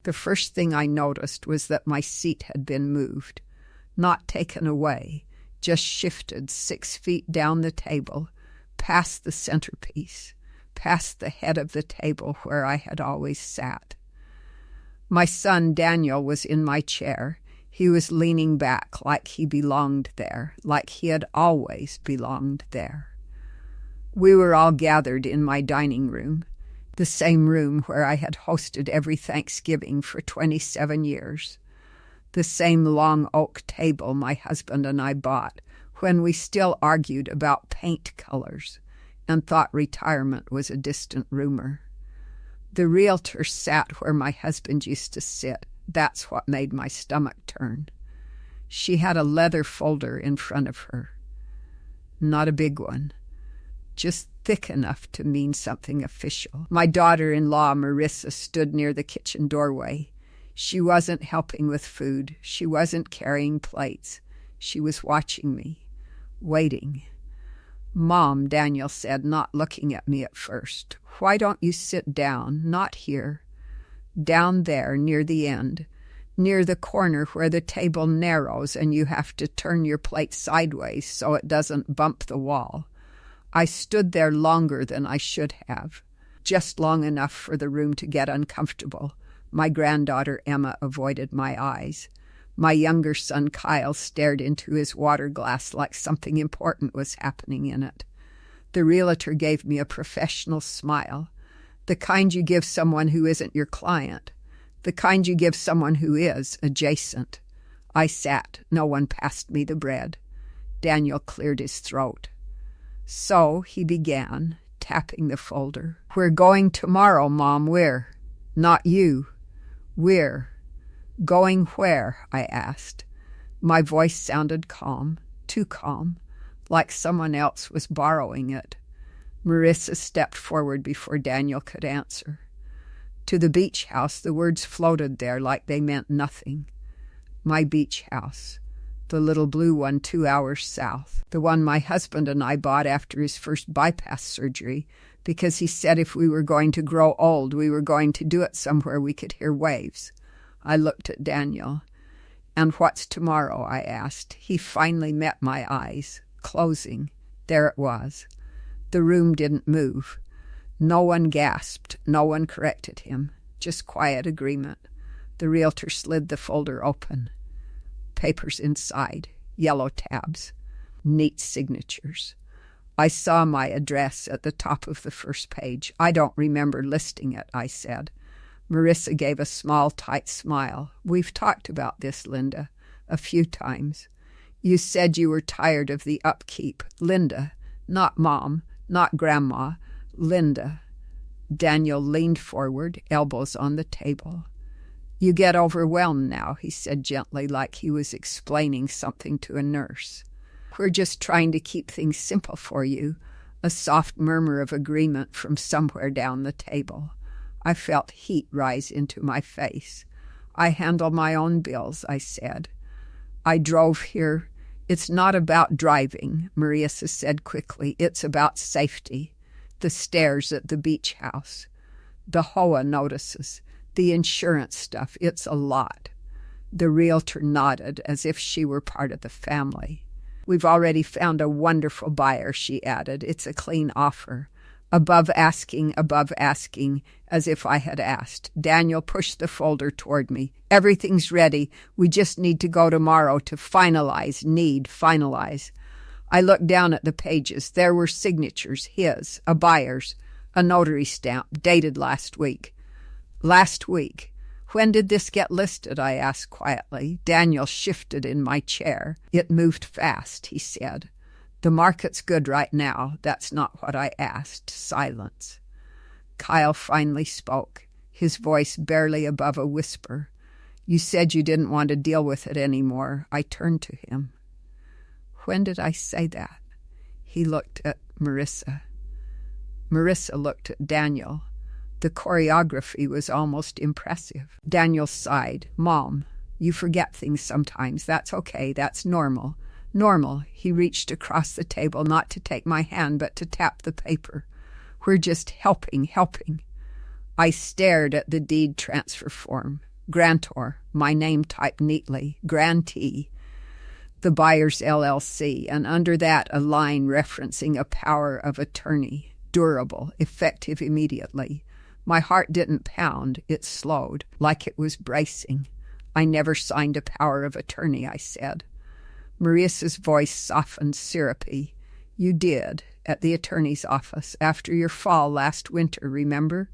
The first thing I noticed was that my seat had been moved, not taken away, just shifted 6 feet down the table, past the centerpiece, past the head of the table where I had always sat. My son Daniel was in my chair. He was leaning back like he belonged there, like he had always belonged there. We were all gathered in my dining room, the same room where I had hosted every Thanksgiving for 27 years, the same long oak table my husband and I bought when we still argued about paint colors and thought retirement was a distant rumor. The realtor sat where my husband used to sit. That's what made my stomach turn. She had a leather folder in front of her. Not a big one, just thick enough to mean something official. My daughter-in-law, Marissa, stood near the kitchen doorway. She wasn't helping with food. She wasn't carrying plates. She was watching me, waiting. "Mom," Daniel said, not looking at me at first, "why don't you sit down? Not here. Down there, near the end, near the corner where the table narrows and you have to turn your plate sideways so it doesn't bump the wall." I stood there longer than I should have, just long enough for the room to get uncomfortable. My granddaughter Emma avoided my eyes. My younger son Kyle stared into his water glass like something important was happening in it. The realtor gave me a professional smile, the kind you give someone who isn't your client, the kind you give someone who is adjacent. I sat. No one passed me the bread. Daniel cleared his throat. "So," he began, tapping the folder, "we're going tomorrow, Mom. We're." "Not you. We're." "Going where?" I asked. My voice sounded calm, too calm, like someone else was borrowing it. Marissa stepped forward before Daniel could answer. "To the beach house." The words floated there like they meant nothing. My beach house. The little blue one 2 hours south. The one my husband and I bought after his first bypass surgery because he said if we were going to grow old, we were going to do it somewhere we could hear waves. I looked at Daniel. "And what's tomorrow?" I asked. He finally met my eyes, closing. There it was. The room didn't move. No one gasped. No one corrected him. Just quiet agreement. The realtor slid the folder open. Papers inside, yellow tabs, neat signatures. I saw my address at the top of the first page. "I don't remember listing it," I said. Marissa gave a small, tight smile. "We've talked about this, Linda, a few times. You said you were tired of the upkeep. Linda, not Mom, not Grandma, Linda." Daniel leaned forward, elbows on the table. "You get overwhelmed now," he said gently, like he was explaining something to a nurse. "We're just trying to keep things simple for you." A soft murmur of agreement from somewhere down the table. I felt heat rise into my face. "I handle my own bills," I said. "I drove here." "It's not about driving," Marissa said quickly. "It's about safety. The stairs at the beach house. The HOA notices. The insurance stuff. It's a lot." The realtor nodded as if she were part of the family. "We've already found a wonderful buyer," she added. "It's a clean offer. Above asking, as if I had asked." Daniel pushed the folder toward me. "Everything's ready. We just need to go tomorrow to finalize. Finalize." I looked down at the pages. There were signatures, his, a buyer's, a notary stamp, dated last week. "Last week? When did this get listed?" I asked quietly. Daniel shifted in my chair. "It moved fast," he said. "The market's good right now." "That's not what I asked." Silence. Kyle finally spoke, his voice barely above a whisper. "You said you didn't want to deal with it anymore." I turned to him. "When did I say that?" He looked at Marissa. Marissa looked at Daniel. The choreography was almost impressive. Daniel sighed. "Mom, you forget things sometimes. That's okay. That's normal. Normal." He reached across the table, not to take my hand, but to tap the paper. "We're just helping. I stared at the deed transfer form. Grantor, my name typed neatly, Grantee, the buyer's LLC, and under that a line referencing a power of attorney, durable, effective immediately. My heart didn't pound, it slowed, like it was bracing. I never signed a power of attorney, I said. Marissa's voice softened, syrupy. You did, at the attorney's office, after your fall last winter, remember?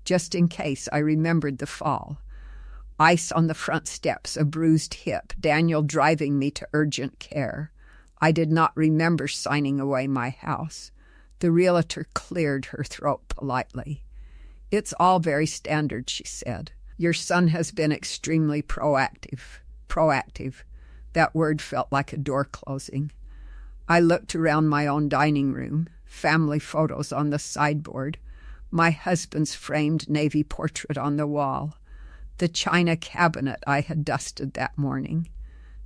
Just in case, I remembered the fall. Ice on the front steps, a bruised hip, Daniel driving me to urgent care. I did not remember signing away my house. The realtor cleared her throat politely. It's all very standard, she said. Your son has been extremely proactive. Proactive. That word felt like a door closing. I looked around my own dining room, family photos on the sideboard, my husband's framed navy portrait on the wall, the china cabinet I had dusted that morning.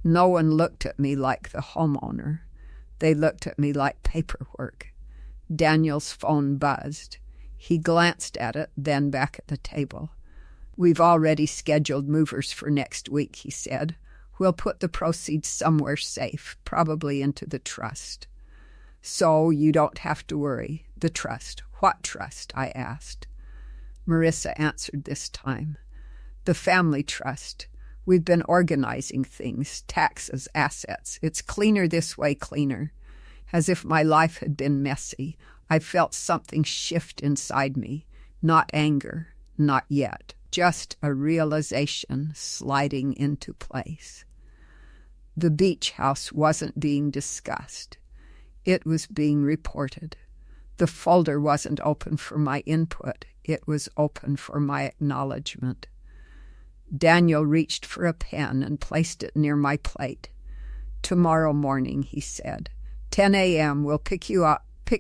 No one looked at me like the homeowner. They looked at me like paperwork. Daniel's phone buzzed. He glanced at it, then back at the table. We've already scheduled movers for next week, he said. We'll put the proceeds somewhere safe, probably into the trust. So you don't have to worry. The trust. What trust? I asked. Marissa answered this time. The family trust. We've been organizing things, taxes, assets. It's cleaner this way, cleaner. As if my life had been messy, I felt something shift inside me. Not anger, not yet. Just a realization sliding into place. The beach house wasn't being discussed. It was being reported. The folder wasn't open for my input. It was open for my acknowledgement. Daniel reached for a pen and placed it near my plate. Tomorrow morning, he said. 10 a.m. We'll pick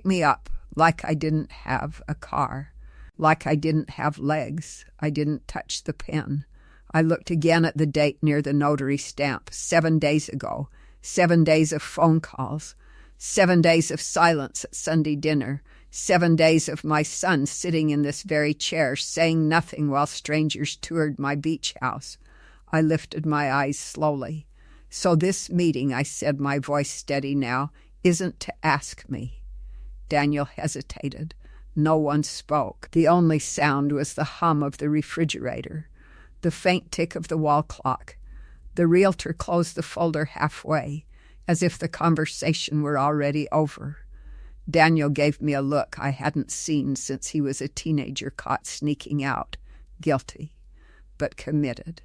me up, like I didn't have a car, like I didn't have legs. I didn't touch the pen. I looked again at the date near the notary stamp, 7 days ago, 7 days of phone calls, 7 days of silence at Sunday dinner, 7 days of my son sitting in this very chair, saying nothing while strangers toured my beach house. I lifted my eyes slowly. So this meeting, I said, my voice steady now, isn't to ask me. Daniel hesitated. No one spoke. The only sound was the hum of the refrigerator, the faint tick of the wall clock. The realtor closed the folder halfway, as if the conversation were already over. Daniel gave me a look I hadn't seen since he was a teenager caught sneaking out, guilty, but committed.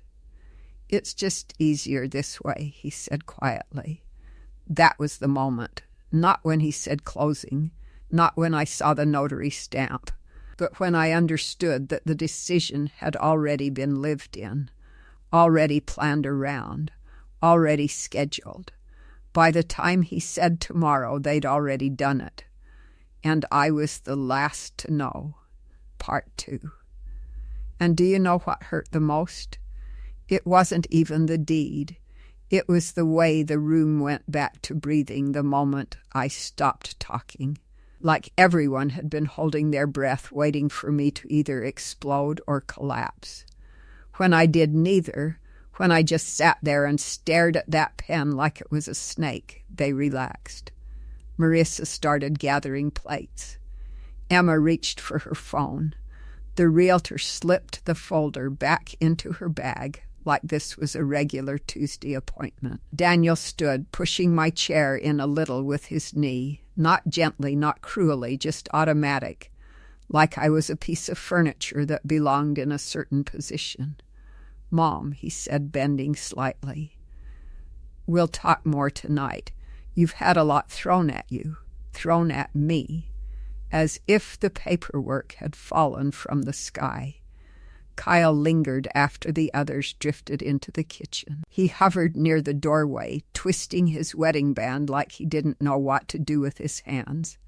It's just easier this way, he said quietly. That was the moment, not when he said closing, not when I saw the notary stamp, but when I understood that the decision had already been lived in, already planned around, already scheduled. By the time he said tomorrow, they'd already done it. And I was the last to know. Part 2. And do you know what hurt the most? It wasn't even the deed. It was the way the room went back to breathing the moment I stopped talking, like everyone had been holding their breath waiting for me to either explode or collapse. When I did neither, when I just sat there and stared at that pen like it was a snake, they relaxed. Marissa started gathering plates. Emma reached for her phone. The realtor slipped the folder back into her bag like this was a regular Tuesday appointment. Daniel stood, pushing my chair in a little with his knee, not gently, not cruelly, just automatic, like I was a piece of furniture that belonged in a certain position. Mom, he said, bending slightly. We'll talk more tonight. You've had a lot thrown at you, thrown at me, as if the paperwork had fallen from the sky. Kyle lingered after the others drifted into the kitchen. He hovered near the doorway, twisting his wedding band like he didn't know what to do with his hands.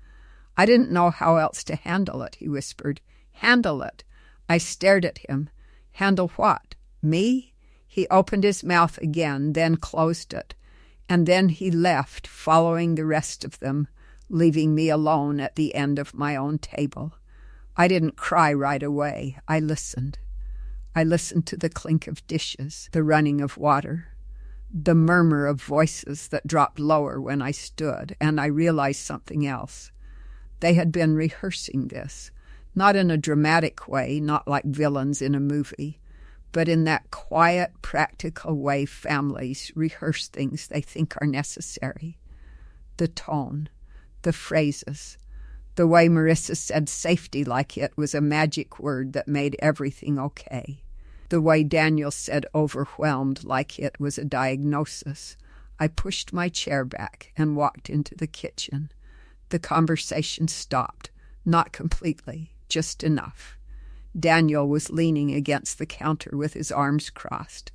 I didn't know how else to handle it, he whispered. Handle it. I stared at him. Handle what? Me? He opened his mouth again, then closed it. And then he left, following the rest of them, leaving me alone at the end of my own table. I didn't cry right away. I listened. I listened to the clink of dishes, the running of water, the murmur of voices that dropped lower when I stood, and I realized something else. They had been rehearsing this, not in a dramatic way, not like villains in a movie, but in that quiet, practical way families rehearse things they think are necessary. The tone, the phrases, the way Marissa said safety like it was a magic word that made everything okay. The way Daniel said overwhelmed like it was a diagnosis. I pushed my chair back and walked into the kitchen. The conversation stopped, not completely, just enough. Daniel was leaning against the counter with his arms crossed.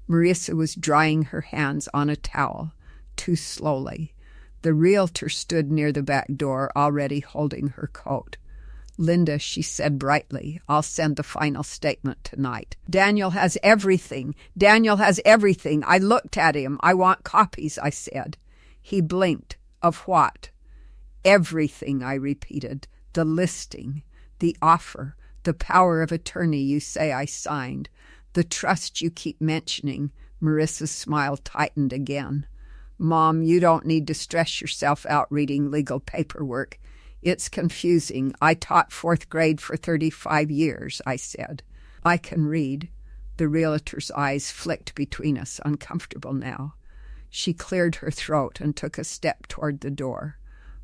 Marissa was drying her hands on a towel, too slowly. The realtor stood near the back door, already holding her coat. Linda, she said brightly, I'll send the final statement tonight. Daniel has everything. Daniel has everything. I looked at him. I want copies, I said. He blinked. Of what? Everything, I repeated. The listing, the offer, the power of attorney you say I signed, the trust you keep mentioning. Marissa's smile tightened again. Mom, you don't need to stress yourself out reading legal paperwork. It's confusing. I taught 4th grade for 35 years, I said. I can read. The realtor's eyes flicked between us, uncomfortable now. She cleared her throat and took a step toward the door.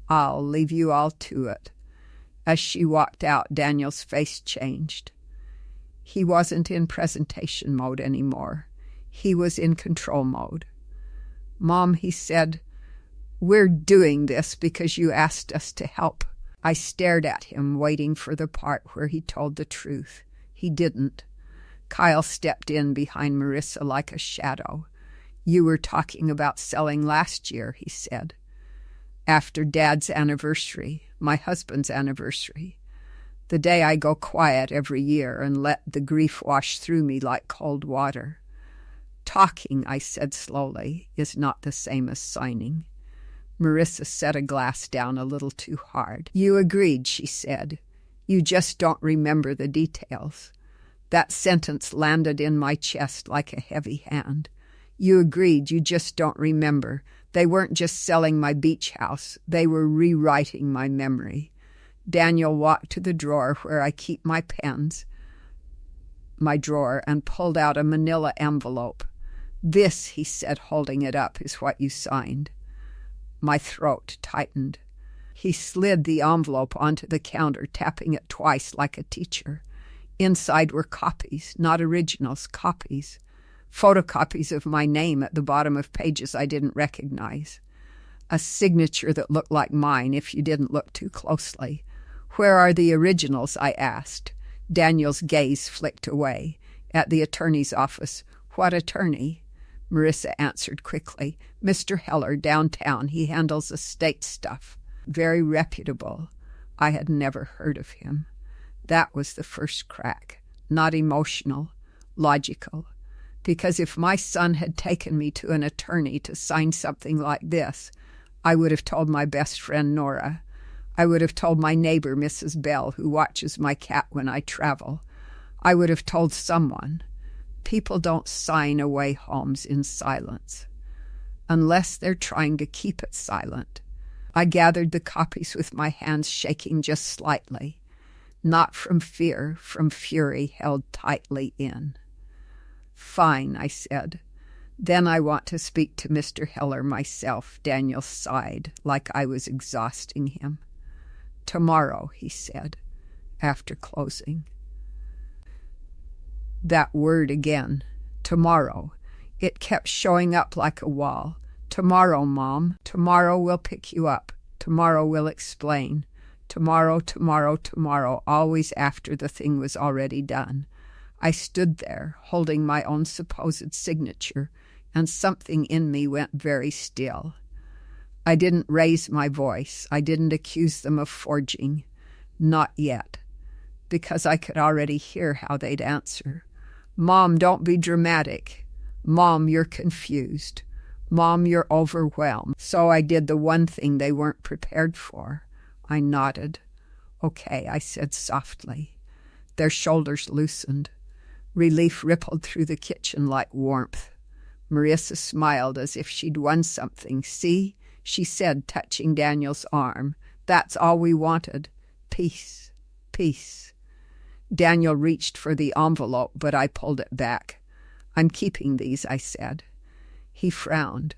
I'll leave you all to it. As she walked out, Daniel's face changed. He wasn't in presentation mode anymore. He was in control mode. Mom, he said, we're doing this because you asked us to help. I stared at him, waiting for the part where he told the truth. He didn't. Kyle stepped in behind Marissa like a shadow. You were talking about selling last year, he said. After Dad's anniversary, my husband's anniversary. The day I go quiet every year and let the grief wash through me like cold water. Talking, I said slowly, is not the same as signing. Marissa set a glass down a little too hard. You agreed, she said. You just don't remember the details. That sentence landed in my chest like a heavy hand. You agreed, you just don't remember. They weren't just selling my beach house. They were rewriting my memory. Daniel walked to the drawer where I keep my pens, my drawer, and pulled out a manila envelope. This, he said, holding it up, is what you signed. My throat tightened. He slid the envelope onto the counter, tapping it twice like a teacher. Inside were copies, not originals, copies. Photocopies of my name at the bottom of pages I didn't recognize. A signature that looked like mine if you didn't look too closely. Where are the originals? I asked. Daniel's gaze flicked away. At the attorney's office. What attorney? Marissa answered quickly. Mr. Heller, downtown. He handles estate stuff. Very reputable. I had never heard of him. That was the first crack. Not emotional, logical. Because if my son had taken me to an attorney to sign something like this, I would have told my best friend Nora. I would have told my neighbor, Mrs. Bell, who watches my cat when I travel. I would have told someone. People don't sign away homes in silence, unless they're trying to keep it silent. I gathered the copies with my hands shaking just slightly, not from fear, from fury held tightly in. Fine, I said. Then I want to speak to Mr. Heller myself. Daniel sighed, like I was exhausting him. Tomorrow, he said, after closing. That word again, tomorrow. It kept showing up like a wall. Tomorrow, Mom. Tomorrow we'll pick you up. Tomorrow we'll explain. Tomorrow, tomorrow, tomorrow, always after the thing was already done. I stood there, holding my own supposed signature, and something in me went very still. I didn't raise my voice. I didn't accuse them of forging. Not yet, because I could already hear how they'd answer. Mom, don't be dramatic. Mom, you're confused. Mom, you're overwhelmed. So I did the one thing they weren't prepared for. I nodded. Okay, I said softly. Their shoulders loosened. Relief rippled through the kitchen like warmth. Marissa smiled as if she'd won something. "See," she said, touching Daniel's arm. "That's all we wanted. Peace. Peace." Daniel reached for the envelope, but I pulled it back. "I'm keeping these," I said. He frowned.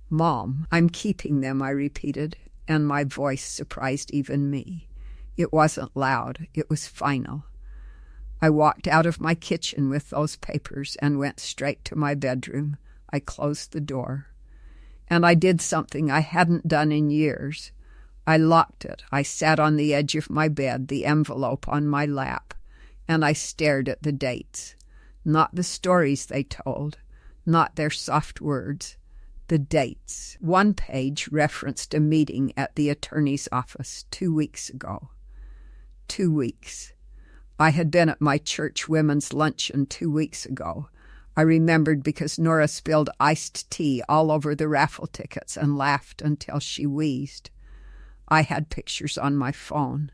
"Mom, I'm keeping them," I repeated, and my voice surprised even me. It wasn't loud. It was final. I walked out of my kitchen with those papers and went straight to my bedroom. I closed the door. And I did something I hadn't done in years. I locked it. I sat on the edge of my bed, the envelope on my lap, and I stared at the dates. Not the stories they told, not their soft words. The dates. One page referenced a meeting at the attorney's office 2 weeks ago. 2 weeks. I had been at my church women's luncheon 2 weeks ago. I remembered because Nora spilled iced tea all over the raffle tickets and laughed until she wheezed. I had pictures on my phone.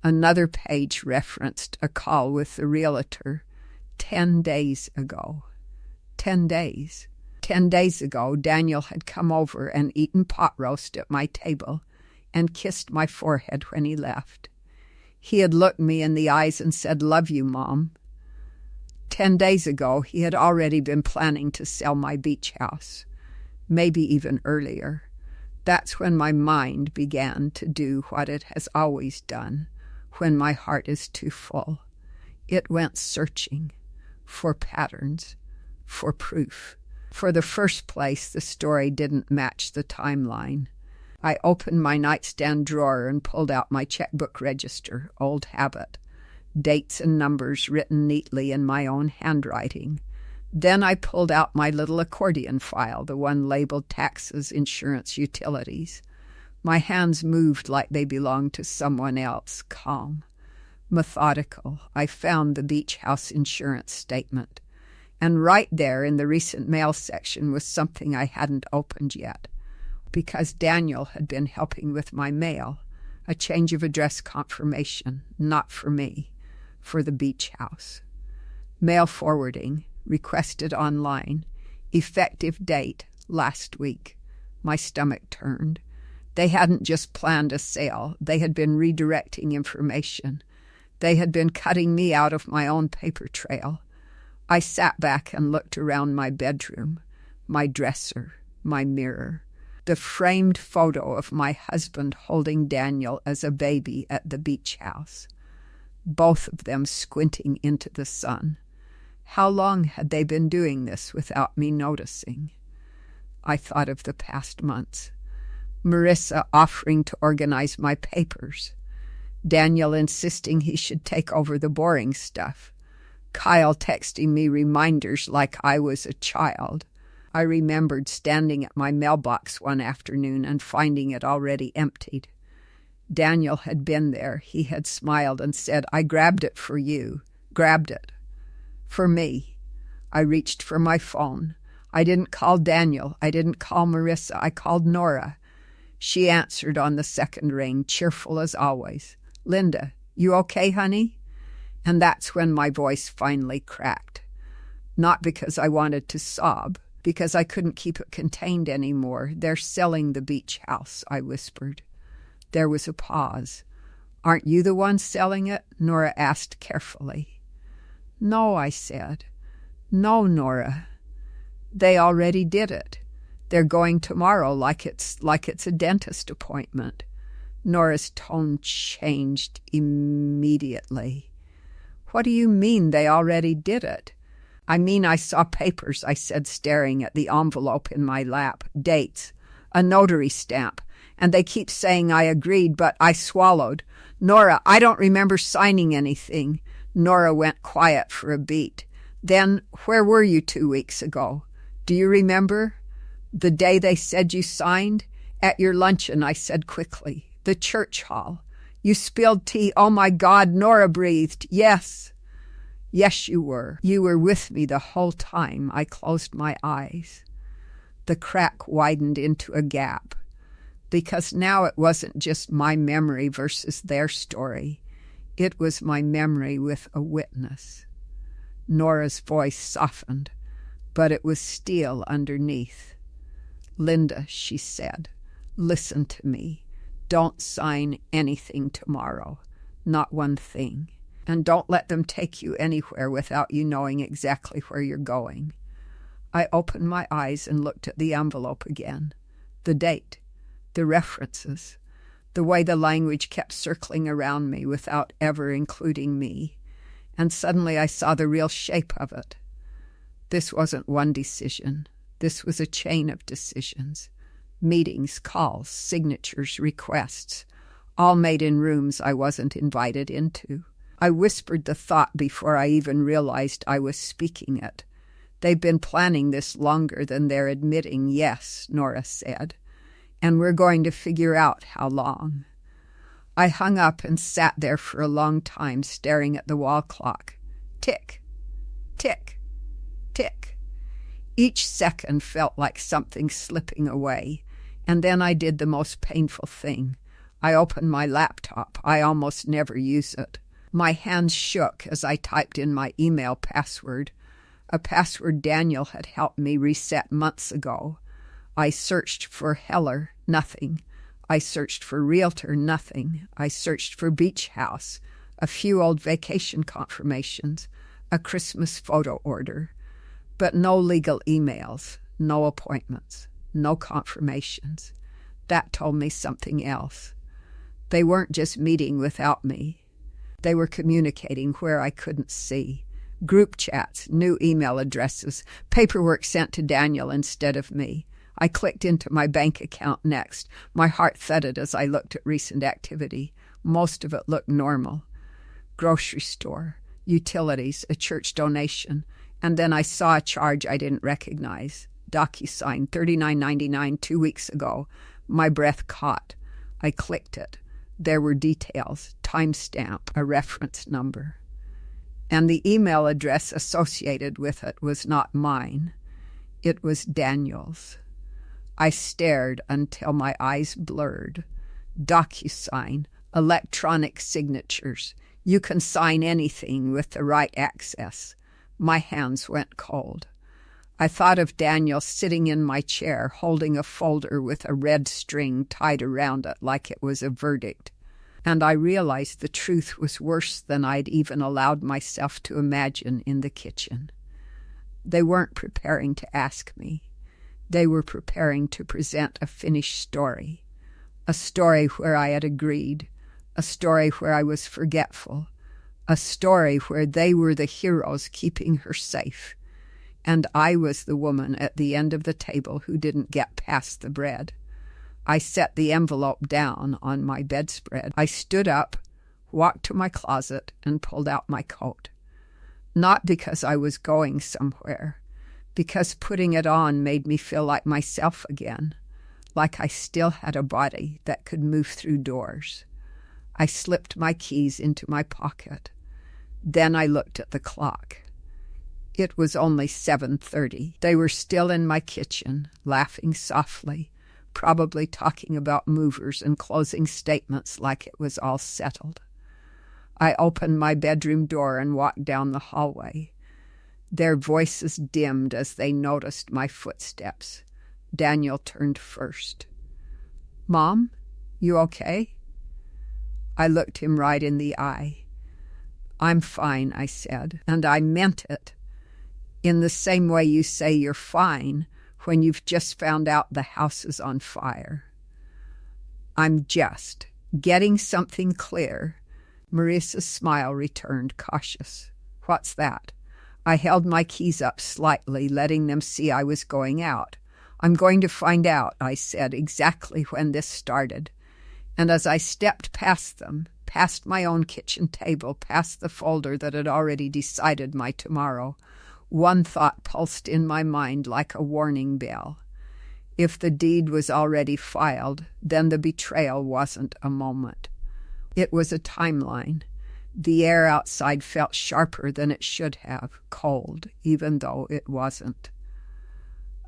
Another page referenced a call with the realtor 10 days ago. 10 days. 10 days ago, Daniel had come over and eaten pot roast at my table and kissed my forehead when he left. He had looked me in the eyes and said, "Love you, Mom." 10 days ago, he had already been planning to sell my beach house, maybe even earlier. That's when my mind began to do what it has always done, when my heart is too full. It went searching for patterns, for proof. For the first place, the story didn't match the timeline. I opened my nightstand drawer and pulled out my checkbook register, old habit, dates and numbers written neatly in my own handwriting. Then I pulled out my little accordion file, the one labeled taxes, insurance, utilities. My hands moved like they belonged to someone else, calm, methodical. I found the beach house insurance statement. And right there in the recent mail section was something I hadn't opened yet, because Daniel had been helping with my mail, a change of address confirmation, not for me, for the beach house. Mail forwarding, requested online, effective date, last week. My stomach turned. They hadn't just planned a sale. They had been redirecting information. They had been cutting me out of my own paper trail. I sat back and looked around my bedroom, my dresser, my mirror, the framed photo of my husband holding Daniel as a baby at the beach house, both of them squinting into the sun. How long had they been doing this without me noticing? I thought of the past months. Marissa offering to organize my papers. Daniel insisting he should take over the boring stuff. Kyle texting me reminders like I was a child. I remembered standing at my mailbox one afternoon and finding it already emptied. Daniel had been there. He had smiled and said, "I grabbed it for you." Grabbed it. For me. I reached for my phone. I didn't call Daniel. I didn't call Marissa. I called Nora. She answered on the second ring, cheerful as always. "Linda, you okay, honey?" And that's when my voice finally cracked. Not because I wanted to sob, because I couldn't keep it contained anymore. "They're selling the beach house," I whispered. There was a pause. "Aren't you the one selling it?" Nora asked carefully. "No," I said. "No, Nora. They already did it. They're going tomorrow like it's a dentist appointment." Nora's tone changed immediately. "What do you mean they already did it?" "I mean I saw papers," I said, staring at the envelope in my lap. "Dates. A notary stamp. And they keep saying I agreed, but I swallowed. Nora, I don't remember signing anything." Nora went quiet for a beat. "Then where were you 2 weeks ago? Do you remember? The day they said you signed?" "At your luncheon," I said quickly. "The church hall. You spilled tea." "Oh, my God," Nora breathed. "Yes." "Yes, you were. You were with me the whole time." I closed my eyes. The crack widened into a gap, because now it wasn't just my memory versus their story. It was my memory with a witness. Nora's voice softened, but it was steel underneath. "Linda," she said, "listen to me. Don't sign anything tomorrow. Not one thing. And don't let them take you anywhere without you knowing exactly where you're going." I opened my eyes and looked at the envelope again. The date, the references, the way the language kept circling around me without ever including me. And suddenly I saw the real shape of it. This wasn't one decision. This was a chain of decisions. Meetings, calls, signatures, requests, all made in rooms I wasn't invited into. I whispered the thought before I even realized I was speaking it. "They've been planning this longer than they're admitting yes," Nora said, "and we're going to figure out how long." I hung up and sat there for a long time staring at the wall clock. Tick, tick, tick. Each second felt like something slipping away, and then I did the most painful thing. I opened my laptop. I almost never use it. My hands shook as I typed in my email password, a password Daniel had helped me reset months ago. I searched for Heller, nothing. I searched for realtor, nothing. I searched for beach house, a few old vacation confirmations, a Christmas photo order, but no legal emails, no appointments, no confirmations. That told me something else. They weren't just meeting without me. They were communicating where I couldn't see. Group chats, new email addresses, paperwork sent to Daniel instead of me. I clicked into my bank account next. My heart thudded as I looked at recent activity. Most of it looked normal. Grocery store, utilities, a church donation, and then I saw a charge I didn't recognize. DocuSign, $39.99 2 weeks ago. My breath caught. I clicked it. There were details, timestamp, a reference number. And the email address associated with it was not mine. It was Daniel's. I stared until my eyes blurred. DocuSign, electronic signatures. You can sign anything with the right access. My hands went cold. I thought of Daniel sitting in my chair holding a folder with a red string tied around it like it was a verdict. And I realized the truth was worse than I'd even allowed myself to imagine in the kitchen. They weren't preparing to ask me. They were preparing to present a finished story. A story where I had agreed. A story where I was forgetful. A story where they were the heroes keeping her safe. And I was the woman at the end of the table who didn't get past the bread. I set the envelope down on my bedspread. I stood up, walked to my closet, and pulled out my coat. Not because I was going somewhere, because putting it on made me feel like myself again, like I still had a body that could move through doors. I slipped my keys into my pocket. Then I looked at the clock. It was only 7:30. They were still in my kitchen, laughing softly, probably talking about movers and closing statements like it was all settled. I opened my bedroom door and walked down the hallway. Their voices dimmed as they noticed my footsteps. Daniel turned first. "Mom, you okay?" I looked him right in the eye. "I'm fine," I said, and I meant it. In the same way you say you're fine when you've just found out the house is on fire. "I'm just getting something clear." Marissa's smile returned, cautious. "What's that?" I held my keys up slightly, letting them see I was going out. "I'm going to find out," I said, exactly when this started. And as I stepped past them, past my own kitchen table, past the folder that had already decided my tomorrow, one thought pulsed in my mind like a warning bell. If the deed was already filed, then the betrayal wasn't a moment. It was a timeline. The air outside felt sharper than it should have, cold, even though it wasn't.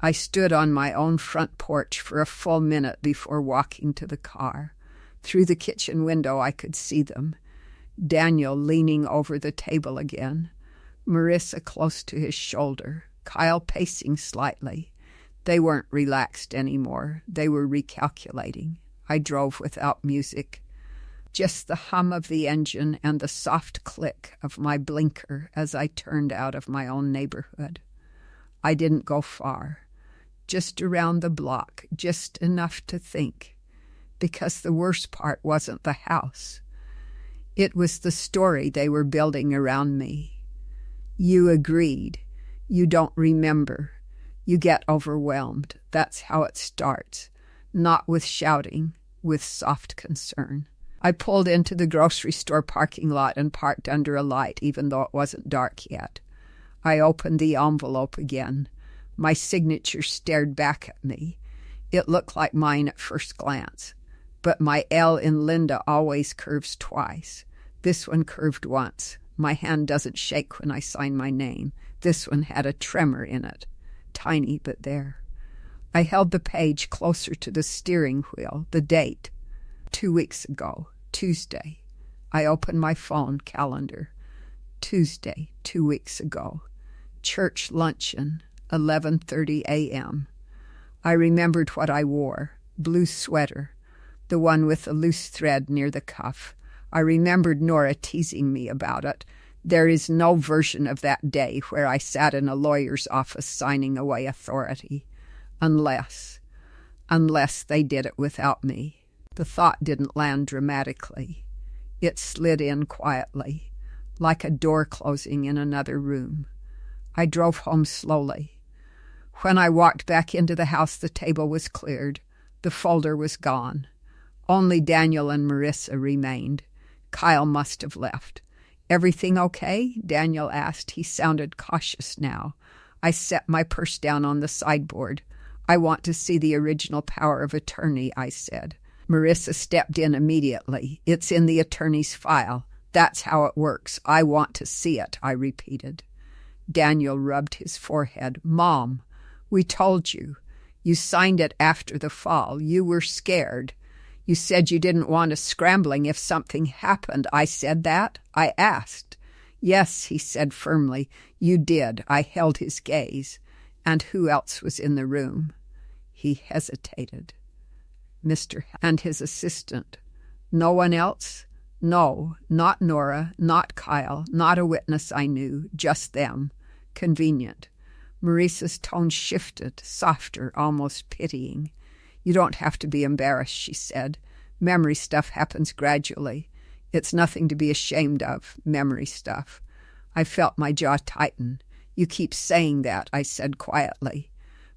I stood on my own front porch for a full minute before walking to the car. Through the kitchen window I could see them. Daniel leaning over the table again. Marissa close to his shoulder, Kyle pacing slightly. They weren't relaxed anymore. They were recalculating. I drove without music. Just the hum of the engine and the soft click of my blinker as I turned out of my own neighborhood. I didn't go far. Just around the block, just enough to think. Because the worst part wasn't the house. It was the story they were building around me. You agreed. You don't remember. You get overwhelmed. That's how it starts. Not with shouting, with soft concern. I pulled into the grocery store parking lot and parked under a light, even though it wasn't dark yet. I opened the envelope again. My signature stared back at me. It looked like mine at first glance. But my L in Linda always curves twice. This one curved once. My hand doesn't shake when I sign my name. This one had a tremor in it. Tiny, but there. I held the page closer to the steering wheel, the date. 2 weeks ago, Tuesday. I opened my phone calendar. Tuesday, 2 weeks ago. Church luncheon, 11:30 a.m. I remembered what I wore. Blue sweater. The one with the loose thread near the cuff. I remembered Nora teasing me about it. There is no version of that day where I sat in a lawyer's office signing away authority. Unless they did it without me. The thought didn't land dramatically. It slid in quietly, like a door closing in another room. I drove home slowly. When I walked back into the house, the table was cleared. The folder was gone. Only Daniel and Marissa remained. Kyle must have left. "Everything okay?" Daniel asked. He sounded cautious now. I set my purse down on the sideboard. "I want to see the original power of attorney," I said. Marissa stepped in immediately. "It's in the attorney's file. That's how it works. I want to see it," I repeated. Daniel rubbed his forehead. "Mom, we told you. You signed it after the fall. You were scared. You said you didn't want us scrambling if something happened." "I said that?" I asked. "Yes," he said firmly. "You did." I held his gaze. "And who else was in the room?" He hesitated. "Mr. and his assistant." "No one else?" "No, not Nora, not Kyle, not a witness I knew, just them." "Convenient." Marissa's tone shifted, softer, almost pitying. "You don't have to be embarrassed," she said. "Memory stuff happens gradually. It's nothing to be ashamed of, memory stuff." I felt my jaw tighten. "You keep saying that," I said quietly.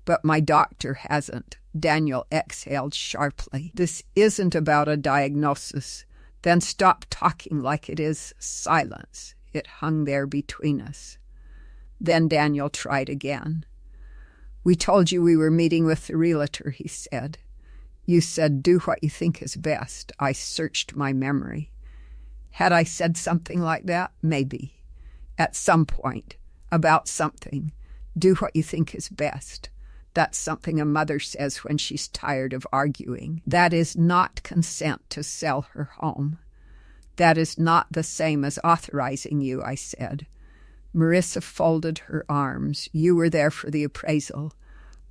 "But my doctor hasn't." Daniel exhaled sharply. "This isn't about a diagnosis." "Then stop talking like it is." Silence. It hung there between us. Then Daniel tried again. "We told you we were meeting with the realtor," he said. "You said, 'Do what you think is best.'" I searched my memory. Had I said something like that? Maybe. At some point. About something. "Do what you think is best." That's something a mother says when she's tired of arguing. That is not consent to sell her home. "That is not the same as authorizing you," I said. Marissa folded her arms. "You were there for the appraisal.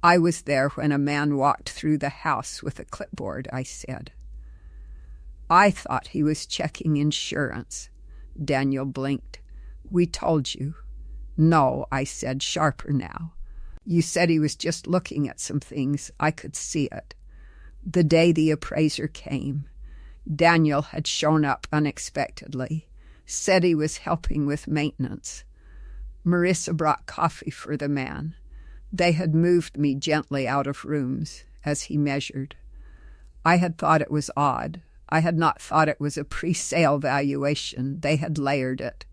I was there when a man walked through the house with a clipboard," I said. "I thought he was checking insurance." Daniel blinked. "We told you." "No," I said, sharper now. "You said he was just looking at some things. I could see it." The day the appraiser came, Daniel had shown up unexpectedly, said he was helping with maintenance. Marissa brought coffee for the man. They had moved me gently out of rooms, as he measured. I had thought it was odd. I had not thought it was a pre-sale valuation. They had layered it,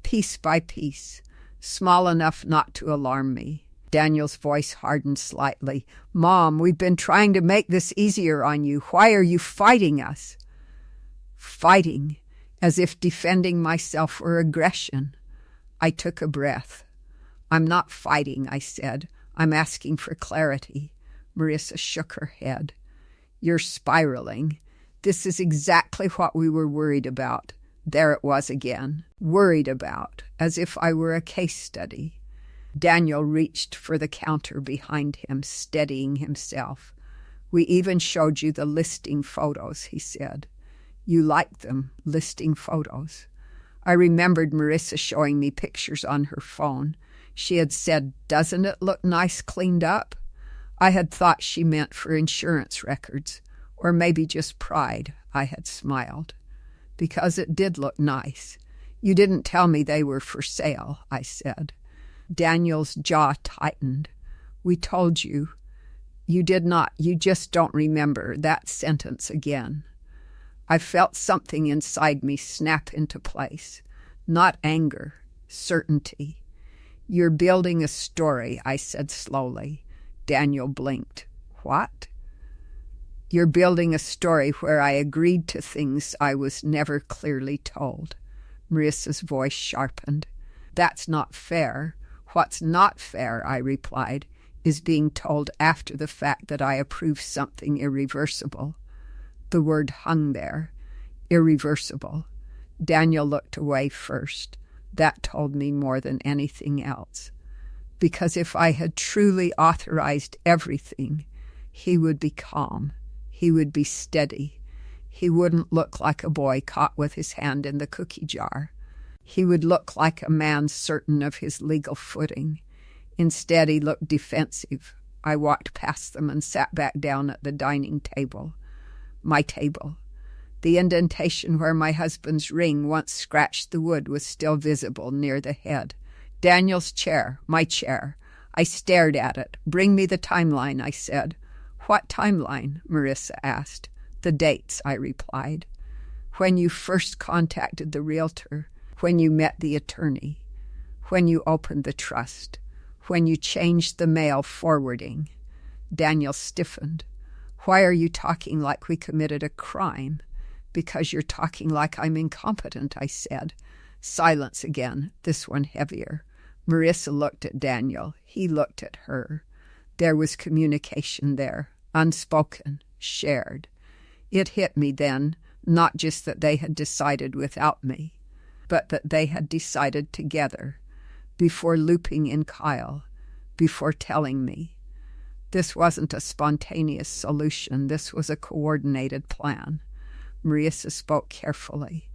piece by piece, small enough not to alarm me. Daniel's voice hardened slightly. "Mom, we've been trying to make this easier on you. Why are you fighting us?" Fighting, as if defending myself were aggression. I took a breath. "I'm not fighting," I said. "I'm asking for clarity." Marissa shook her head. "You're spiraling. This is exactly what we were worried about. There it was again, worried about, as if I were a case study. Daniel reached for the counter behind him, steadying himself. "We even showed you the listing photos," he said. "You liked them, listing photos." I remembered Marissa showing me pictures on her phone. She had said, "Doesn't it look nice cleaned up?" I had thought she meant for insurance records, or maybe just pride. I had smiled. "Because it did look nice. You didn't tell me they were for sale," I said. Daniel's jaw tightened. "We told you." "You did not. You just don't remember." That sentence again. I felt something inside me snap into place. Not anger, certainty. "You're building a story," I said slowly. Daniel blinked. "What?" "You're building a story where I agreed to things I was never clearly told." Marissa's voice sharpened. "That's not fair." "What's not fair," I replied, "is being told after the fact that I approve something irreversible." The word hung there. Irreversible. Daniel looked away first. That told me more than anything else. Because if I had truly authorized everything, he would be calm. He would be steady. He wouldn't look like a boy caught with his hand in the cookie jar. He would look like a man certain of his legal footing. Instead, he looked defensive. I walked past them and sat back down at the dining table. My table. The indentation where my husband's ring once scratched the wood was still visible near the head. Daniel's chair, my chair. I stared at it. "Bring me the timeline," I said. "What timeline?" Marissa asked. "The dates," I replied. "When you first contacted the realtor, when you met the attorney, when you opened the trust, when you changed the mail forwarding." Daniel stiffened. "Why are you talking like we committed a crime?" "Because you're talking like I'm incompetent," I said. Silence again, this one heavier. Marissa looked at Daniel. He looked at her. There was communication there, unspoken, shared. It hit me then, not just that they had decided without me, but that they had decided together, before looping in Kyle, before telling me. This wasn't a spontaneous solution. This was a coordinated plan. Marissa spoke carefully.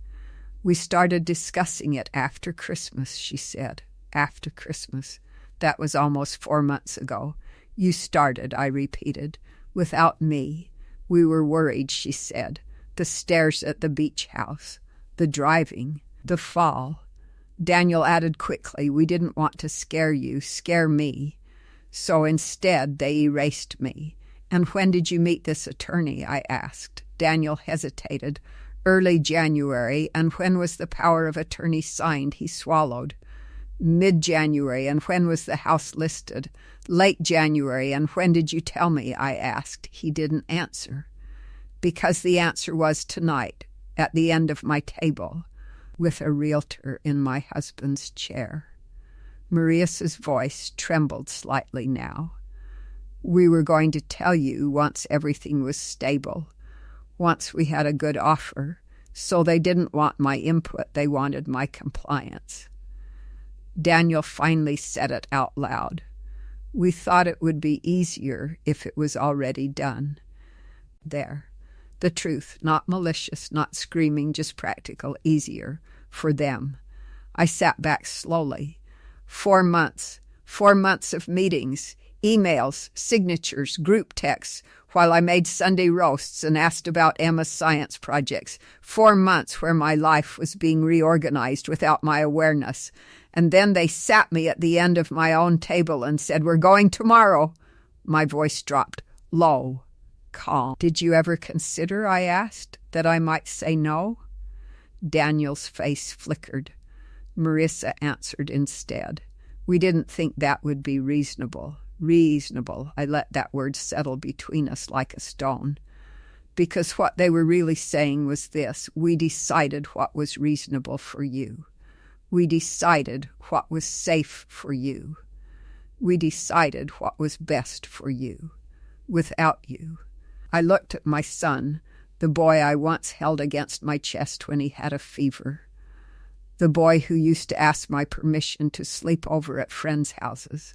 "We started discussing it after Christmas," she said. "After Christmas. That was almost 4 months ago. You started," I repeated. "Without me. We were worried," she said. "The stairs at the beach house. The driving. The fall." Daniel added quickly, "We didn't want to scare you, scare me. So instead, they erased me." "And when did you meet this attorney?" I asked. Daniel hesitated. "Early January." "And when was the power of attorney signed?" He swallowed. "Mid-January." "And when was the house listed?" "Late January." "And when did you tell me?" I asked. He didn't answer. Because the answer was tonight, at the end of my table, with a realtor in my husband's chair. Marissa's voice trembled slightly now. "We were going to tell you once everything was stable, once we had a good offer, so they didn't want my input, they wanted my compliance." Daniel finally said it out loud. "We thought it would be easier if it was already done." There. The truth, not malicious, not screaming, just practical, easier for them. I sat back slowly. 4 months. 4 months of meetings, emails, signatures, group texts, while I made Sunday roasts and asked about Emma's science projects. 4 months where my life was being reorganized without my awareness. And then they sat me at the end of my own table and said, "We're going tomorrow." My voice dropped, low, calm. "Did you ever consider," I asked, "that I might say no?" Daniel's face flickered. Marissa answered instead. "We didn't think that would be reasonable." Reasonable. I let that word settle between us like a stone. Because what they were really saying was this: we decided what was reasonable for you. We decided what was safe for you. We decided what was best for you. Without you. I looked at my son, the boy I once held against my chest when he had a fever. the boy who used to ask my permission to sleep over at friends' houses,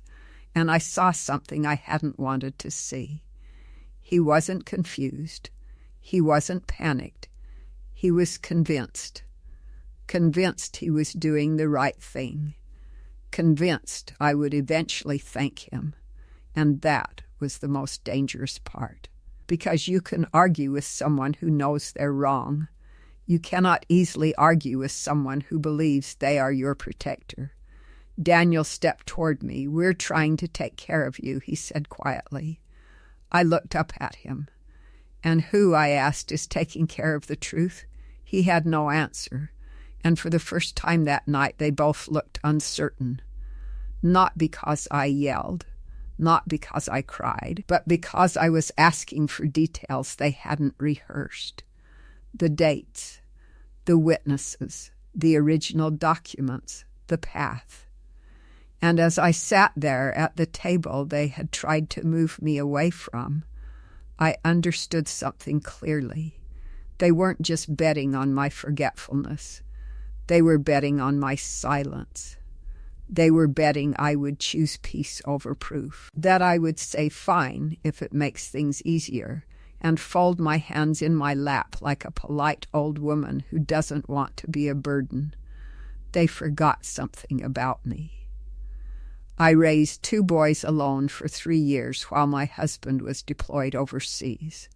and I saw something I hadn't wanted to see. He wasn't confused. He wasn't panicked. He was convinced. Convinced he was doing the right thing. Convinced I would eventually thank him. And that was the most dangerous part. Because you can argue with someone who knows they're wrong. You cannot easily argue with someone who believes they are your protector. Daniel stepped toward me. "We're trying to take care of you," he said quietly. I looked up at him. "And who," I asked, "is taking care of the truth?" He had no answer, and for the first time that night they both looked uncertain. Not because I yelled, not because I cried, but because I was asking for details they hadn't rehearsed. The dates, the witnesses, the original documents, the path. And as I sat there at the table they had tried to move me away from, I understood something clearly. They weren't just betting on my forgetfulness. They were betting on my silence. They were betting I would choose peace over proof, that I would say fine if it makes things easier, and fold my hands in my lap like a polite old woman who doesn't want to be a burden. They forgot something about me. I raised 2 boys alone for 3 years while my husband was deployed overseas.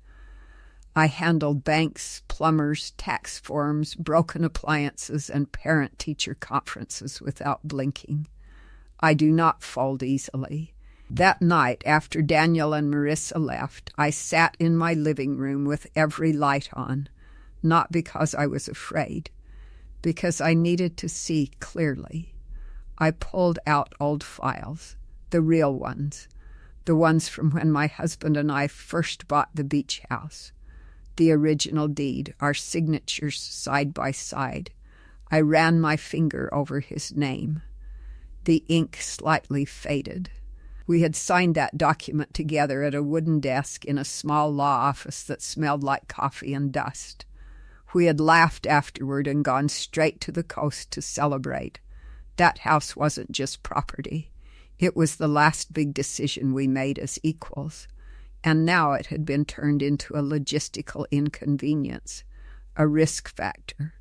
I handled banks, plumbers, tax forms, broken appliances, and parent-teacher conferences without blinking. I do not fold easily. That night, after Daniel and Marissa left, I sat in my living room with every light on, not because I was afraid, because I needed to see clearly. I pulled out old files, the real ones, the ones from when my husband and I first bought the beach house, the original deed, our signatures side by side. I ran my finger over his name. The ink slightly faded. We had signed that document together at a wooden desk in a small law office that smelled like coffee and dust. We had laughed afterward and gone straight to the coast to celebrate. That house wasn't just property. It was the last big decision we made as equals. And now it had been turned into a logistical inconvenience, a risk factor,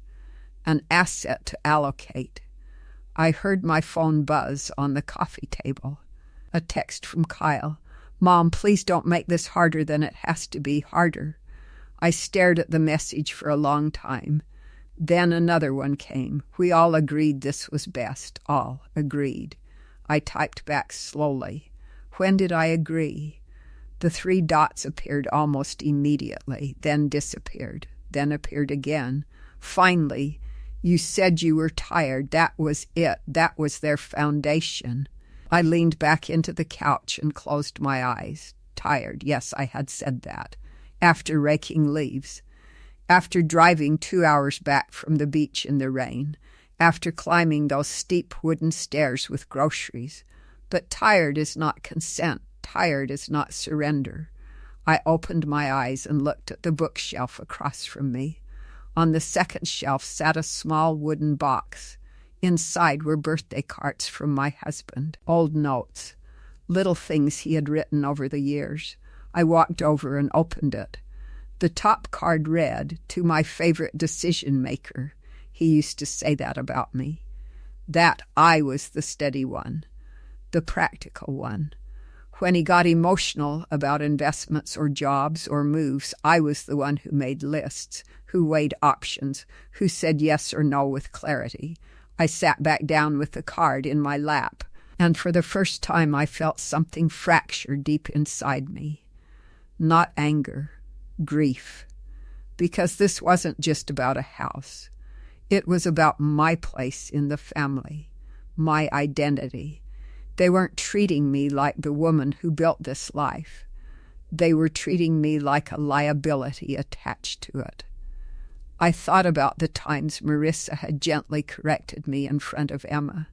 an asset to allocate. I heard my phone buzz on the coffee table. A text from Kyle. "Mom, please don't make this harder than it has to be, harder." I stared at the message for a long time. Then another one came. We all agreed this was best. All agreed. I typed back slowly. When did I agree? The 3 dots appeared almost immediately, then disappeared, then appeared again. Finally, "You said you were tired. That was it. That was their foundation." I leaned back into the couch and closed my eyes. Tired. Yes, I had said that. After raking leaves. After driving 2 hours back from the beach in the rain, after climbing those steep wooden stairs with groceries. But tired is not consent. Tired is not surrender. I opened my eyes and looked at the bookshelf across from me. On the second shelf sat a small wooden box. Inside were birthday cards from my husband, old notes, little things he had written over the years. I walked over and opened it. The top card read, "To my favorite decision maker." He used to say that about me. That I was the steady one, the practical one. When he got emotional about investments or jobs or moves, I was the one who made lists, who weighed options, who said yes or no with clarity. I sat back down with the card in my lap, and for the first time I felt something fracture deep inside me. Not anger. Grief, because this wasn't just about a house. It was about my place in the family, my identity. They weren't treating me like the woman who built this life. They were treating me like a liability attached to it. I thought about the times Marissa had gently corrected me in front of Emma.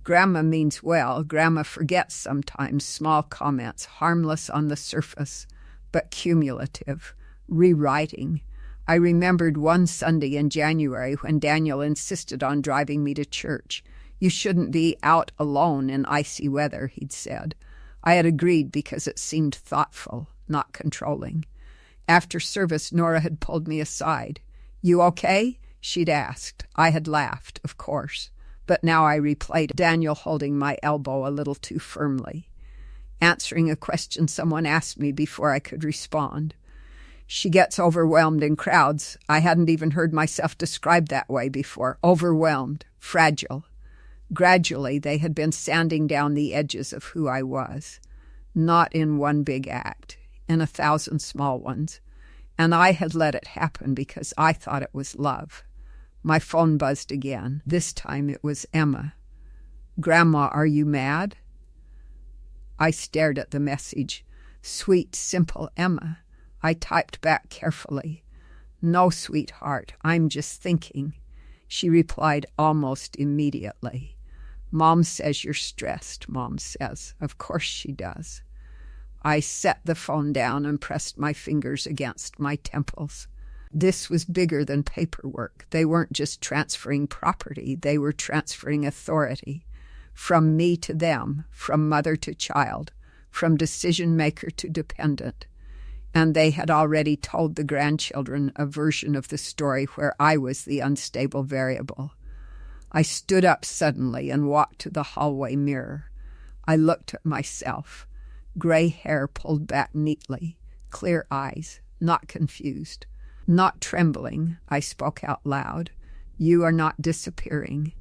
Grandma means well. Grandma forgets sometimes, small comments, harmless on the surface, but cumulative. Rewriting. I remembered one Sunday in January when Daniel insisted on driving me to church. "You shouldn't be out alone in icy weather," he'd said. I had agreed because it seemed thoughtful, not controlling. After service, Nora had pulled me aside. "You okay?" she'd asked. I had laughed, of course, but now I replayed Daniel holding my elbow a little too firmly, answering a question someone asked me before I could respond. "She gets overwhelmed in crowds." I hadn't even heard myself described that way before. Overwhelmed, fragile. Gradually, they had been sanding down the edges of who I was. Not in one big act, in 1,000 small ones. And I had let it happen because I thought it was love. My phone buzzed again. This time it was Emma. "Grandma, are you mad?" I stared at the message. Sweet, simple Emma. I typed back carefully. "No, sweetheart, I'm just thinking." She replied almost immediately. "Mom says you're stressed," Mom says. Of course she does. I set the phone down and pressed my fingers against my temples. This was bigger than paperwork. They weren't just transferring property, they were transferring authority. From me to them, from mother to child, from decision maker to dependent. And they had already told the grandchildren a version of the story where I was the unstable variable. I stood up suddenly and walked to the hallway mirror. I looked at myself. Gray hair pulled back neatly, clear eyes, not confused, not trembling. I spoke out loud. "You are not disappearing."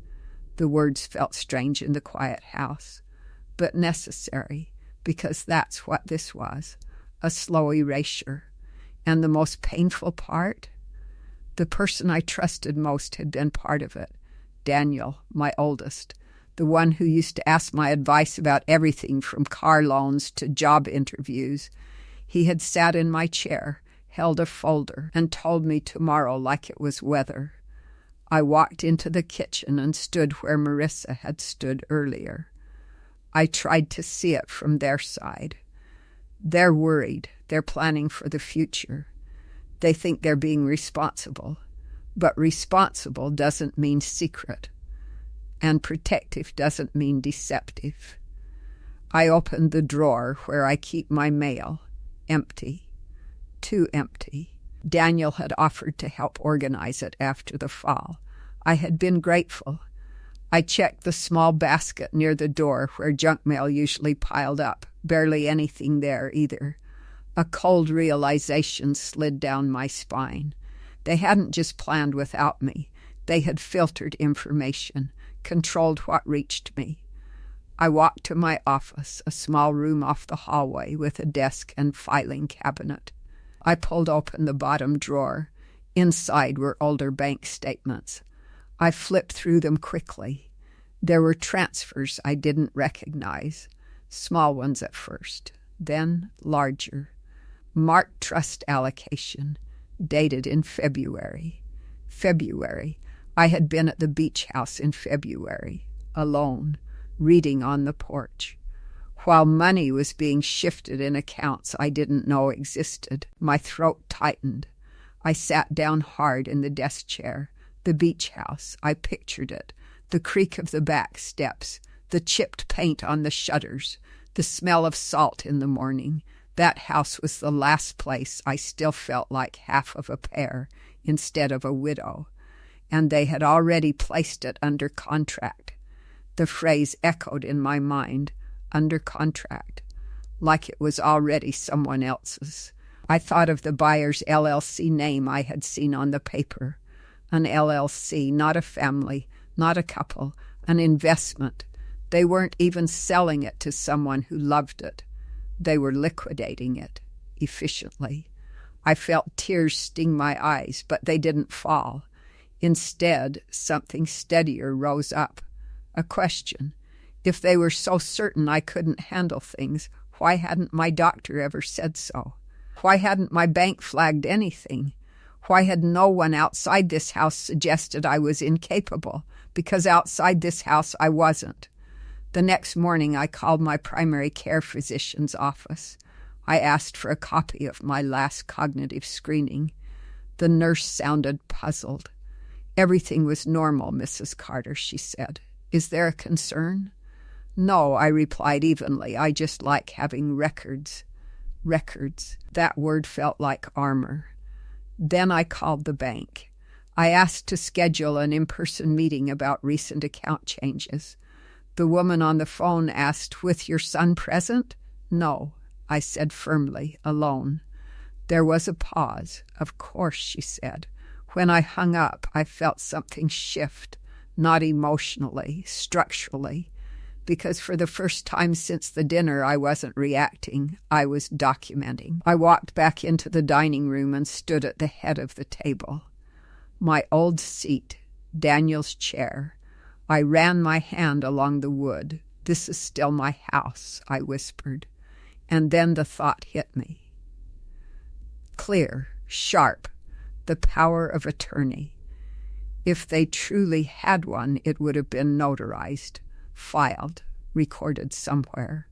The words felt strange in the quiet house, but necessary, because that's what this was. A slow erasure. And the most painful part? The person I trusted most had been part of it. Daniel, my oldest, the one who used to ask my advice about everything from car loans to job interviews. He had sat in my chair, held a folder, and told me tomorrow like it was weather. I walked into the kitchen and stood where Marissa had stood earlier. I tried to see it from their side. They're worried. They're planning for the future. They think they're being responsible. But responsible doesn't mean secret. And protective doesn't mean deceptive. I opened the drawer where I keep my mail. Empty. Too empty. Daniel had offered to help organize it after the fall. I had been grateful. I checked the small basket near the door where junk mail usually piled up. Barely anything there either. A cold realization slid down my spine. They hadn't just planned without me. They had filtered information, controlled what reached me. I walked to my office, a small room off the hallway with a desk and filing cabinet. I pulled open the bottom drawer. Inside were older bank statements. I flipped through them quickly. There were transfers I didn't recognize. Small ones at first, then larger. Marked trust allocation, dated in February. February. I had been at the beach house in February, alone, reading on the porch. While money was being shifted in accounts I didn't know existed, my throat tightened. I sat down hard in the desk chair. The beach house, I pictured it. The creak of the back steps, the chipped paint on the shutters, the smell of salt in the morning. That house was the last place I still felt like half of a pair instead of a widow. And they had already placed it under contract. The phrase echoed in my mind, under contract, like it was already someone else's. I thought of the buyer's LLC name I had seen on the paper. An LLC, not a family, not a couple, an investment. They weren't even selling it to someone who loved it. They were liquidating it, efficiently. I felt tears sting my eyes, but they didn't fall. Instead, something steadier rose up. A question. If they were so certain I couldn't handle things, why hadn't my doctor ever said so? Why hadn't my bank flagged anything? Why had no one outside this house suggested I was incapable? Because outside this house I wasn't. The next morning I called my primary care physician's office. I asked for a copy of my last cognitive screening. The nurse sounded puzzled. "Everything was normal, Mrs. Carter," she said. "Is there a concern?" "No," I replied evenly. "I just like having records." Records. That word felt like armor. Then I called the bank. I asked to schedule an in-person meeting about recent account changes. The woman on the phone asked, "With your son present?" "No," I said firmly, "alone." There was a pause. "Of course," she said. When I hung up, I felt something shift, not emotionally, structurally, because for the first time since the dinner I wasn't reacting, I was documenting. I walked back into the dining room and stood at the head of the table. My old seat, Daniel's chair. I ran my hand along the wood. "This is still my house," I whispered. And then the thought hit me. Clear, sharp, the power of attorney. If they truly had one, it would have been notarized, filed, recorded somewhere.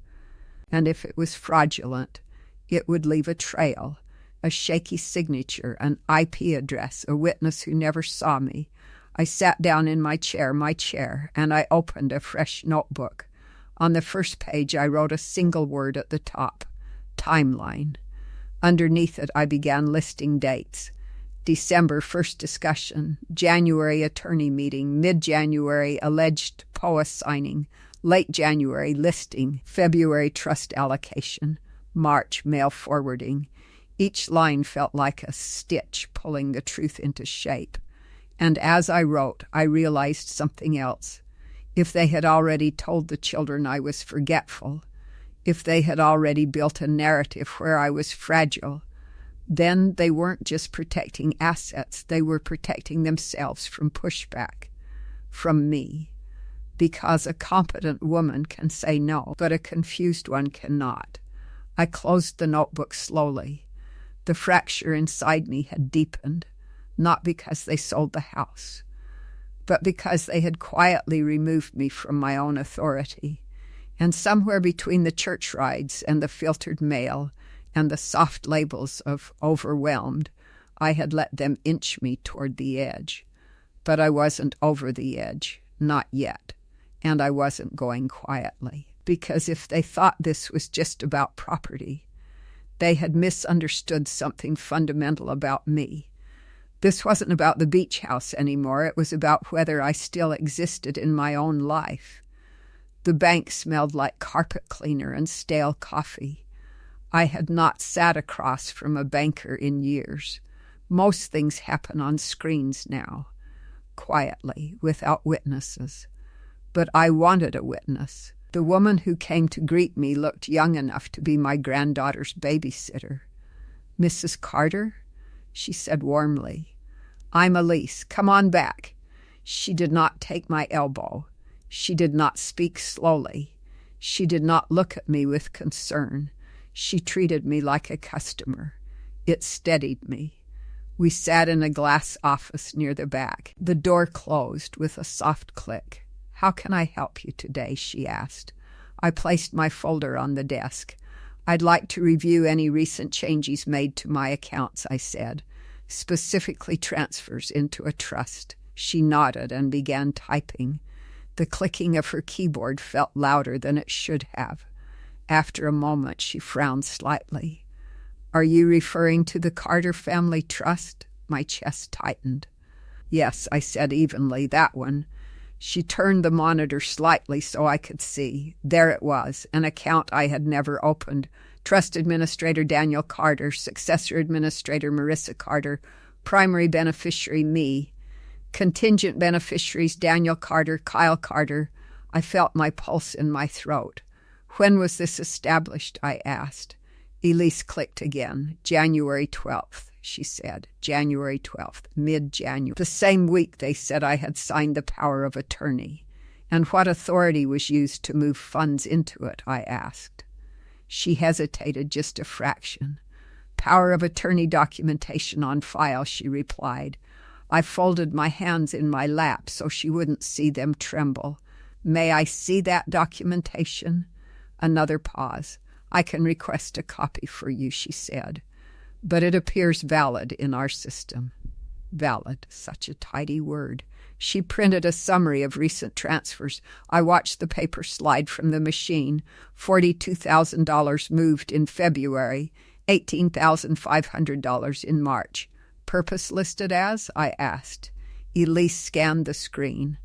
And if it was fraudulent, it would leave a trail, a shaky signature, an IP address, a witness who never saw me. I sat down in my chair, and I opened a fresh notebook. On the first page, I wrote a single word at the top, timeline. Underneath it, I began listing dates. December, first discussion. January, attorney meeting. Mid-January, alleged POA signing. Late January, listing. February, trust allocation. March, mail forwarding. Each line felt like a stitch pulling the truth into shape. And as I wrote, I realized something else. If they had already told the children I was forgetful, if they had already built a narrative where I was fragile, then they weren't just protecting assets, they were protecting themselves from pushback, from me. Because a competent woman can say no, but a confused one cannot. I closed the notebook slowly. The fracture inside me had deepened, not because they sold the house, but because they had quietly removed me from my own authority. And somewhere between the church rides and the filtered mail and the soft labels of overwhelmed, I had let them inch me toward the edge. But I wasn't over the edge, not yet, and I wasn't going quietly. Because if they thought this was just about property, they had misunderstood something fundamental about me. This wasn't about the beach house anymore. It was about whether I still existed in my own life. The bank smelled like carpet cleaner and stale coffee. I had not sat across from a banker in years. Most things happen on screens now, quietly, without witnesses. But I wanted a witness. The woman who came to greet me looked young enough to be my granddaughter's babysitter. "Mrs. Carter?" she said warmly. "I'm Elise. Come on back." She did not take my elbow. She did not speak slowly. She did not look at me with concern. She treated me like a customer. It steadied me. We sat in a glass office near the back. The door closed with a soft click. "How can I help you today?" she asked. I placed my folder on the desk. "I'd like to review any recent changes made to my accounts," I said, "specifically transfers into a trust." She nodded and began typing. The clicking of her keyboard felt louder than it should have. After a moment, she frowned slightly. "Are you referring to the Carter Family Trust?" My chest tightened. "Yes," I said evenly, "that one." She turned the monitor slightly so I could see. There it was, an account I had never opened. Trust Administrator Daniel Carter, Successor Administrator Marissa Carter, Primary Beneficiary me, Contingent Beneficiaries Daniel Carter, Kyle Carter. I felt my pulse in my throat. "When was this established?" I asked. Elise clicked again. "January 12th, she said. "January 12th, mid-January. The same week they said I had signed the power of attorney. And what authority was used to move funds into it?" I asked. She hesitated just a fraction. "Power of attorney documentation on file," she replied. I folded my hands in my lap so she wouldn't see them tremble. "May I see that documentation?" Another pause. "I can request a copy for you," she said. but it appears valid in our system. Valid, such a tidy word. She printed a summary of recent transfers. I watched the paper slide from the machine. $42,000 moved in February, $18,500 in March. Purpose listed as? I asked. Elise scanned the screen.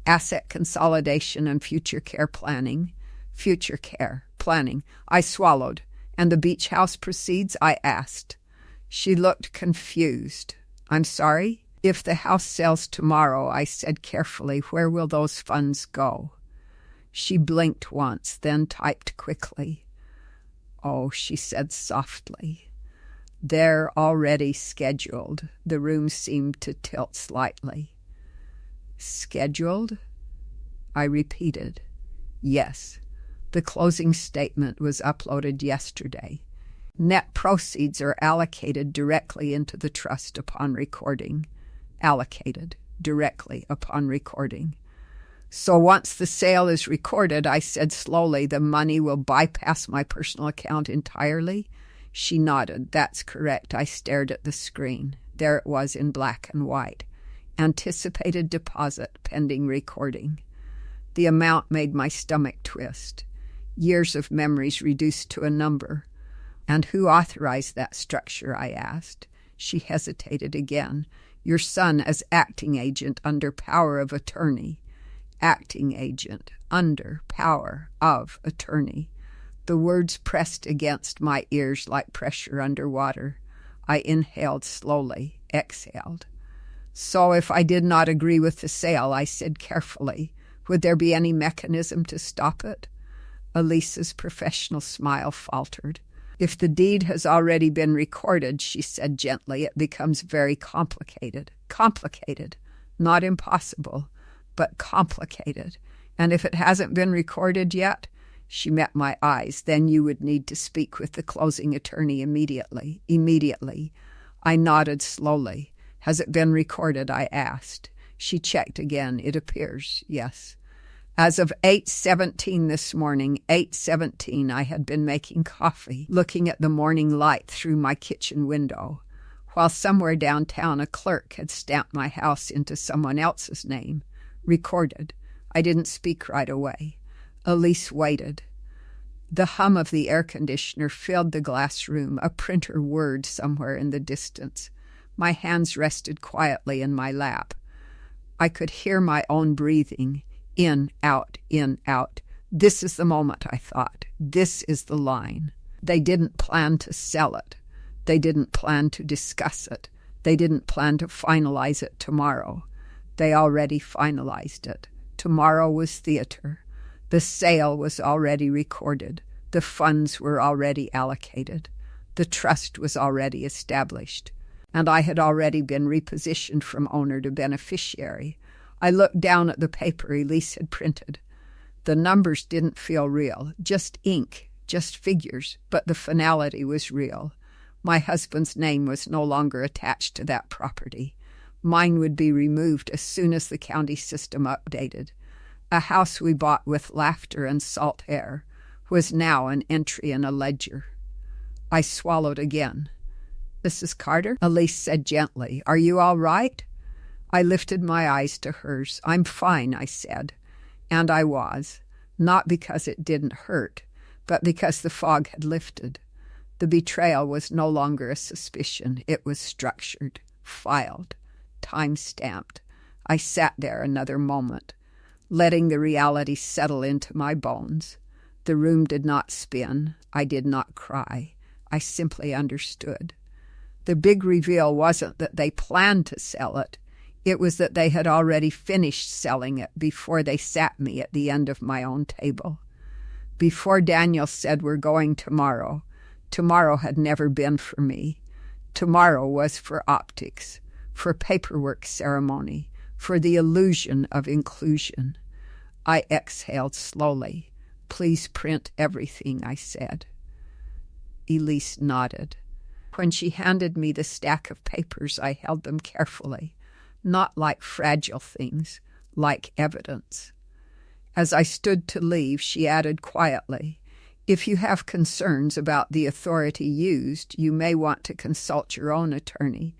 Asset consolidation and future care planning. Future care planning. I swallowed. And the beach house proceeds? I asked. She looked confused. I'm sorry? If the house sells tomorrow, I said carefully, where will those funds go? She blinked once, then typed quickly. Oh, she said softly. They're already scheduled. The room seemed to tilt slightly. Scheduled? I repeated. Yes. The closing statement was uploaded yesterday. Net proceeds are allocated directly into the trust upon recording. Allocated directly upon recording. So once the sale is recorded, I said slowly, the money will bypass my personal account entirely? She nodded. That's correct. I stared at the screen. There it was in black and white. Anticipated deposit pending recording. The amount made my stomach twist. Years of memories reduced to a number. And who authorized that structure? I asked. She hesitated again. Your son as acting agent under power of attorney. Acting agent under power of attorney. The words pressed against my ears like pressure under water. I inhaled slowly, exhaled. So if I did not agree with the sale, I said carefully, would there be any mechanism to stop it? Elisa's professional smile faltered. If the deed has already been recorded, she said gently, it becomes very complicated. Complicated. Not impossible, but complicated. And if it hasn't been recorded yet? She met my eyes. Then you would need to speak with the closing attorney immediately. Immediately. I nodded slowly. Has it been recorded? I asked. She checked again. It appears, yes. As of 8:17 this morning, 8:17, I had been making coffee, looking at the morning light through my kitchen window, while somewhere downtown a clerk had stamped my house into someone else's name. Recorded. I didn't speak right away. Elise waited. The hum of the air conditioner filled the glass room, a printer whirred somewhere in the distance. My hands rested quietly in my lap. I could hear my own breathing. In, out, in, out. This is the moment, I thought. This is the line. They didn't plan to sell it. They didn't plan to discuss it. They didn't plan to finalize it tomorrow. They already finalized it. Tomorrow was theater. The sale was already recorded. The funds were already allocated. The trust was already established. And I had already been repositioned from owner to beneficiary. I looked down at the paper Elise had printed. The numbers didn't feel real, just ink, just figures, but the finality was real. My husband's name was no longer attached to that property. Mine would be removed as soon as the county system updated. A house we bought with laughter and salt air was now an entry in a ledger. I swallowed again. Mrs. Carter, Elise said gently, are you all right? I lifted my eyes to hers. I'm fine, I said. And I was, not because it didn't hurt, but because the fog had lifted. The betrayal was no longer a suspicion. It was structured, filed, time-stamped. I sat there another moment, letting the reality settle into my bones. The room did not spin. I did not cry. I simply understood. The big reveal wasn't that they planned to sell it. It was that they had already finished selling it before they sat me at the end of my own table. Before Daniel said we're going tomorrow, tomorrow had never been for me. Tomorrow was for optics, for paperwork ceremony, for the illusion of inclusion. I exhaled slowly. Please print everything, I said. Elise nodded. When she handed me the stack of papers, I held them carefully. Not like fragile things, like evidence. As I stood to leave, she added quietly, If you have concerns about the authority used, you may want to consult your own attorney,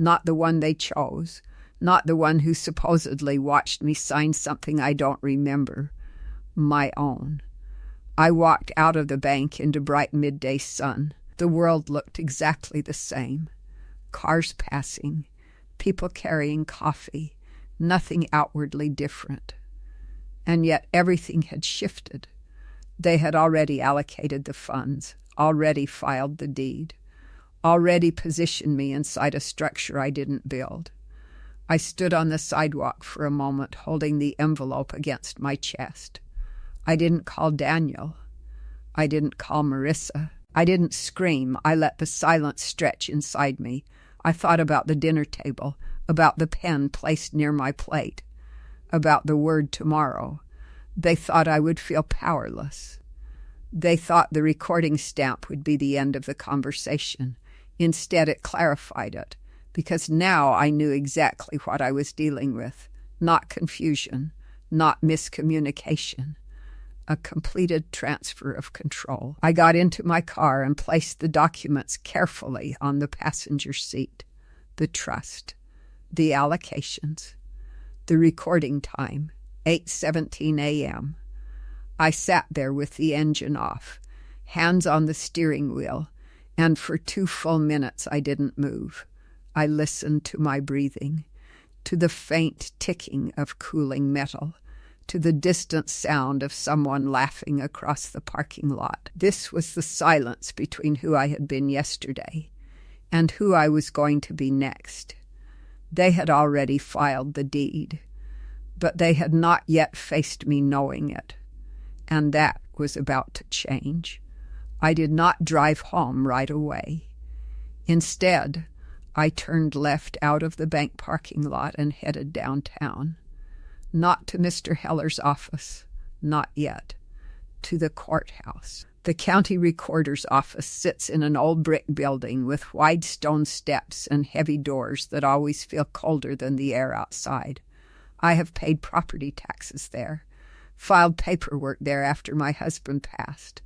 not the one they chose, not the one who supposedly watched me sign something I don't remember. My own. I walked out of the bank into bright midday sun. The world looked exactly the same. Cars passing, people carrying coffee, nothing outwardly different. And yet everything had shifted. They had already allocated the funds, already filed the deed, already positioned me inside a structure I didn't build. I stood on the sidewalk for a moment, holding the envelope against my chest. I didn't call Daniel. I didn't call Marissa. I didn't scream. I let the silence stretch inside me. I thought about the dinner table, about the pen placed near my plate, about the word tomorrow. They thought I would feel powerless. They thought the recording stamp would be the end of the conversation. Instead, it clarified it, because now I knew exactly what I was dealing with. Not confusion, not miscommunication. A completed transfer of control. I got into my car and placed the documents carefully on the passenger seat. The trust, the allocations, the recording time, 8:17 a.m. I sat there with the engine off, hands on the steering wheel, and for 2 full minutes I didn't move. I listened to my breathing, to the faint ticking of cooling metal, to the distant sound of someone laughing across the parking lot. This was the silence between who I had been yesterday and who I was going to be next. They had already filed the deed, but they had not yet faced me knowing it, and that was about to change. I did not drive home right away. Instead, I turned left out of the bank parking lot and headed downtown. Not to Mr. Heller's office, not yet. To the courthouse. The county recorder's office sits in an old brick building with wide stone steps and heavy doors that always feel colder than the air outside. I have paid property taxes there, filed paperwork there after my husband passed.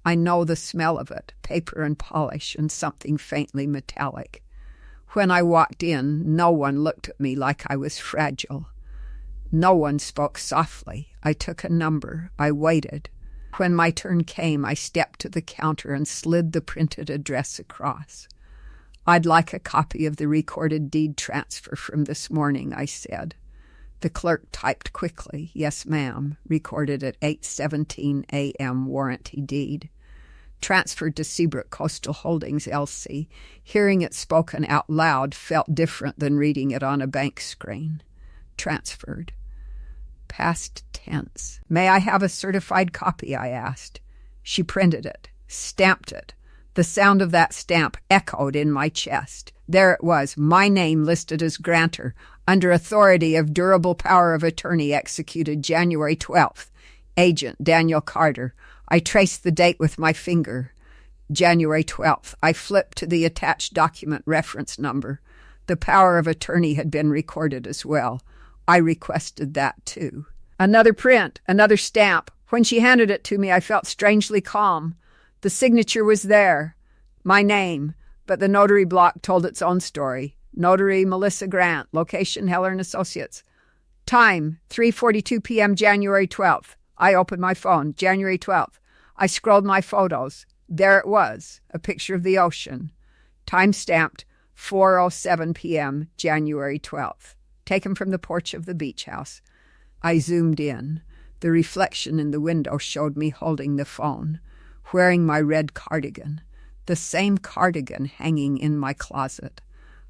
I know the smell of it, paper and polish and something faintly metallic. When I walked in, no one looked at me like I was fragile. No one spoke softly. I took a number. I waited. When my turn came, I stepped to the counter and slid the printed address across. "I'd like a copy of the recorded deed transfer from this morning," I said. The clerk typed quickly, "Yes, ma'am," recorded at 8:17 a.m. warranty deed. Transferred to Seabrook Coastal Holdings, L.C. Hearing it spoken out loud felt different than reading it on a bank screen. Transferred. Past tense. "May I have a certified copy?" I asked. She printed it, stamped it. The sound of that stamp echoed in my chest. There it was, my name listed as grantor, under authority of durable power of attorney executed January 12th. Agent Daniel Carter. I traced the date with my finger. January 12th. I flipped to the attached document reference number. The power of attorney had been recorded as well. I requested that too. Another print, another stamp. When she handed it to me, I felt strangely calm. The signature was there, my name, but the notary block told its own story. Notary Melissa Grant, location Heller & Associates. Time, 3:42 p.m. January 12th. I opened my phone, January 12th. I scrolled my photos. There it was, a picture of the ocean. Time stamped, 4:07 p.m. January 12th. Taken from the porch of the beach house. I zoomed in. The reflection in the window showed me holding the phone, wearing my red cardigan, the same cardigan hanging in my closet.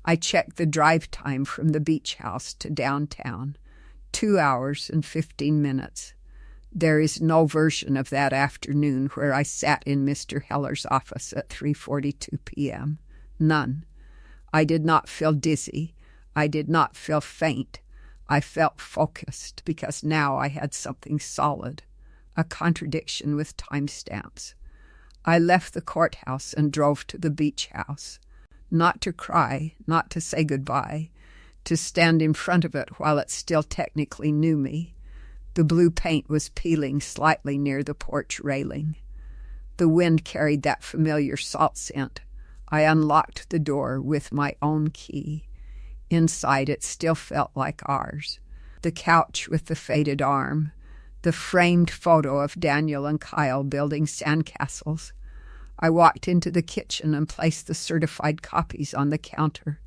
I checked the drive time from the beach house to downtown, 2 hours and 15 minutes. There is no version of that afternoon where I sat in Mr. Heller's office at 3:42 p.m. None. I did not feel dizzy. I did not feel faint. I felt focused because now I had something solid, a contradiction with timestamps. I left the courthouse and drove to the beach house, not to cry, not to say goodbye, to stand in front of it while it still technically knew me. The blue paint was peeling slightly near the porch railing. The wind carried that familiar salt scent. I unlocked the door with my own key. Inside, it still felt like ours. The couch with the faded arm, the framed photo of Daniel and Kyle building sandcastles. I walked into the kitchen and placed the certified copies on the counter.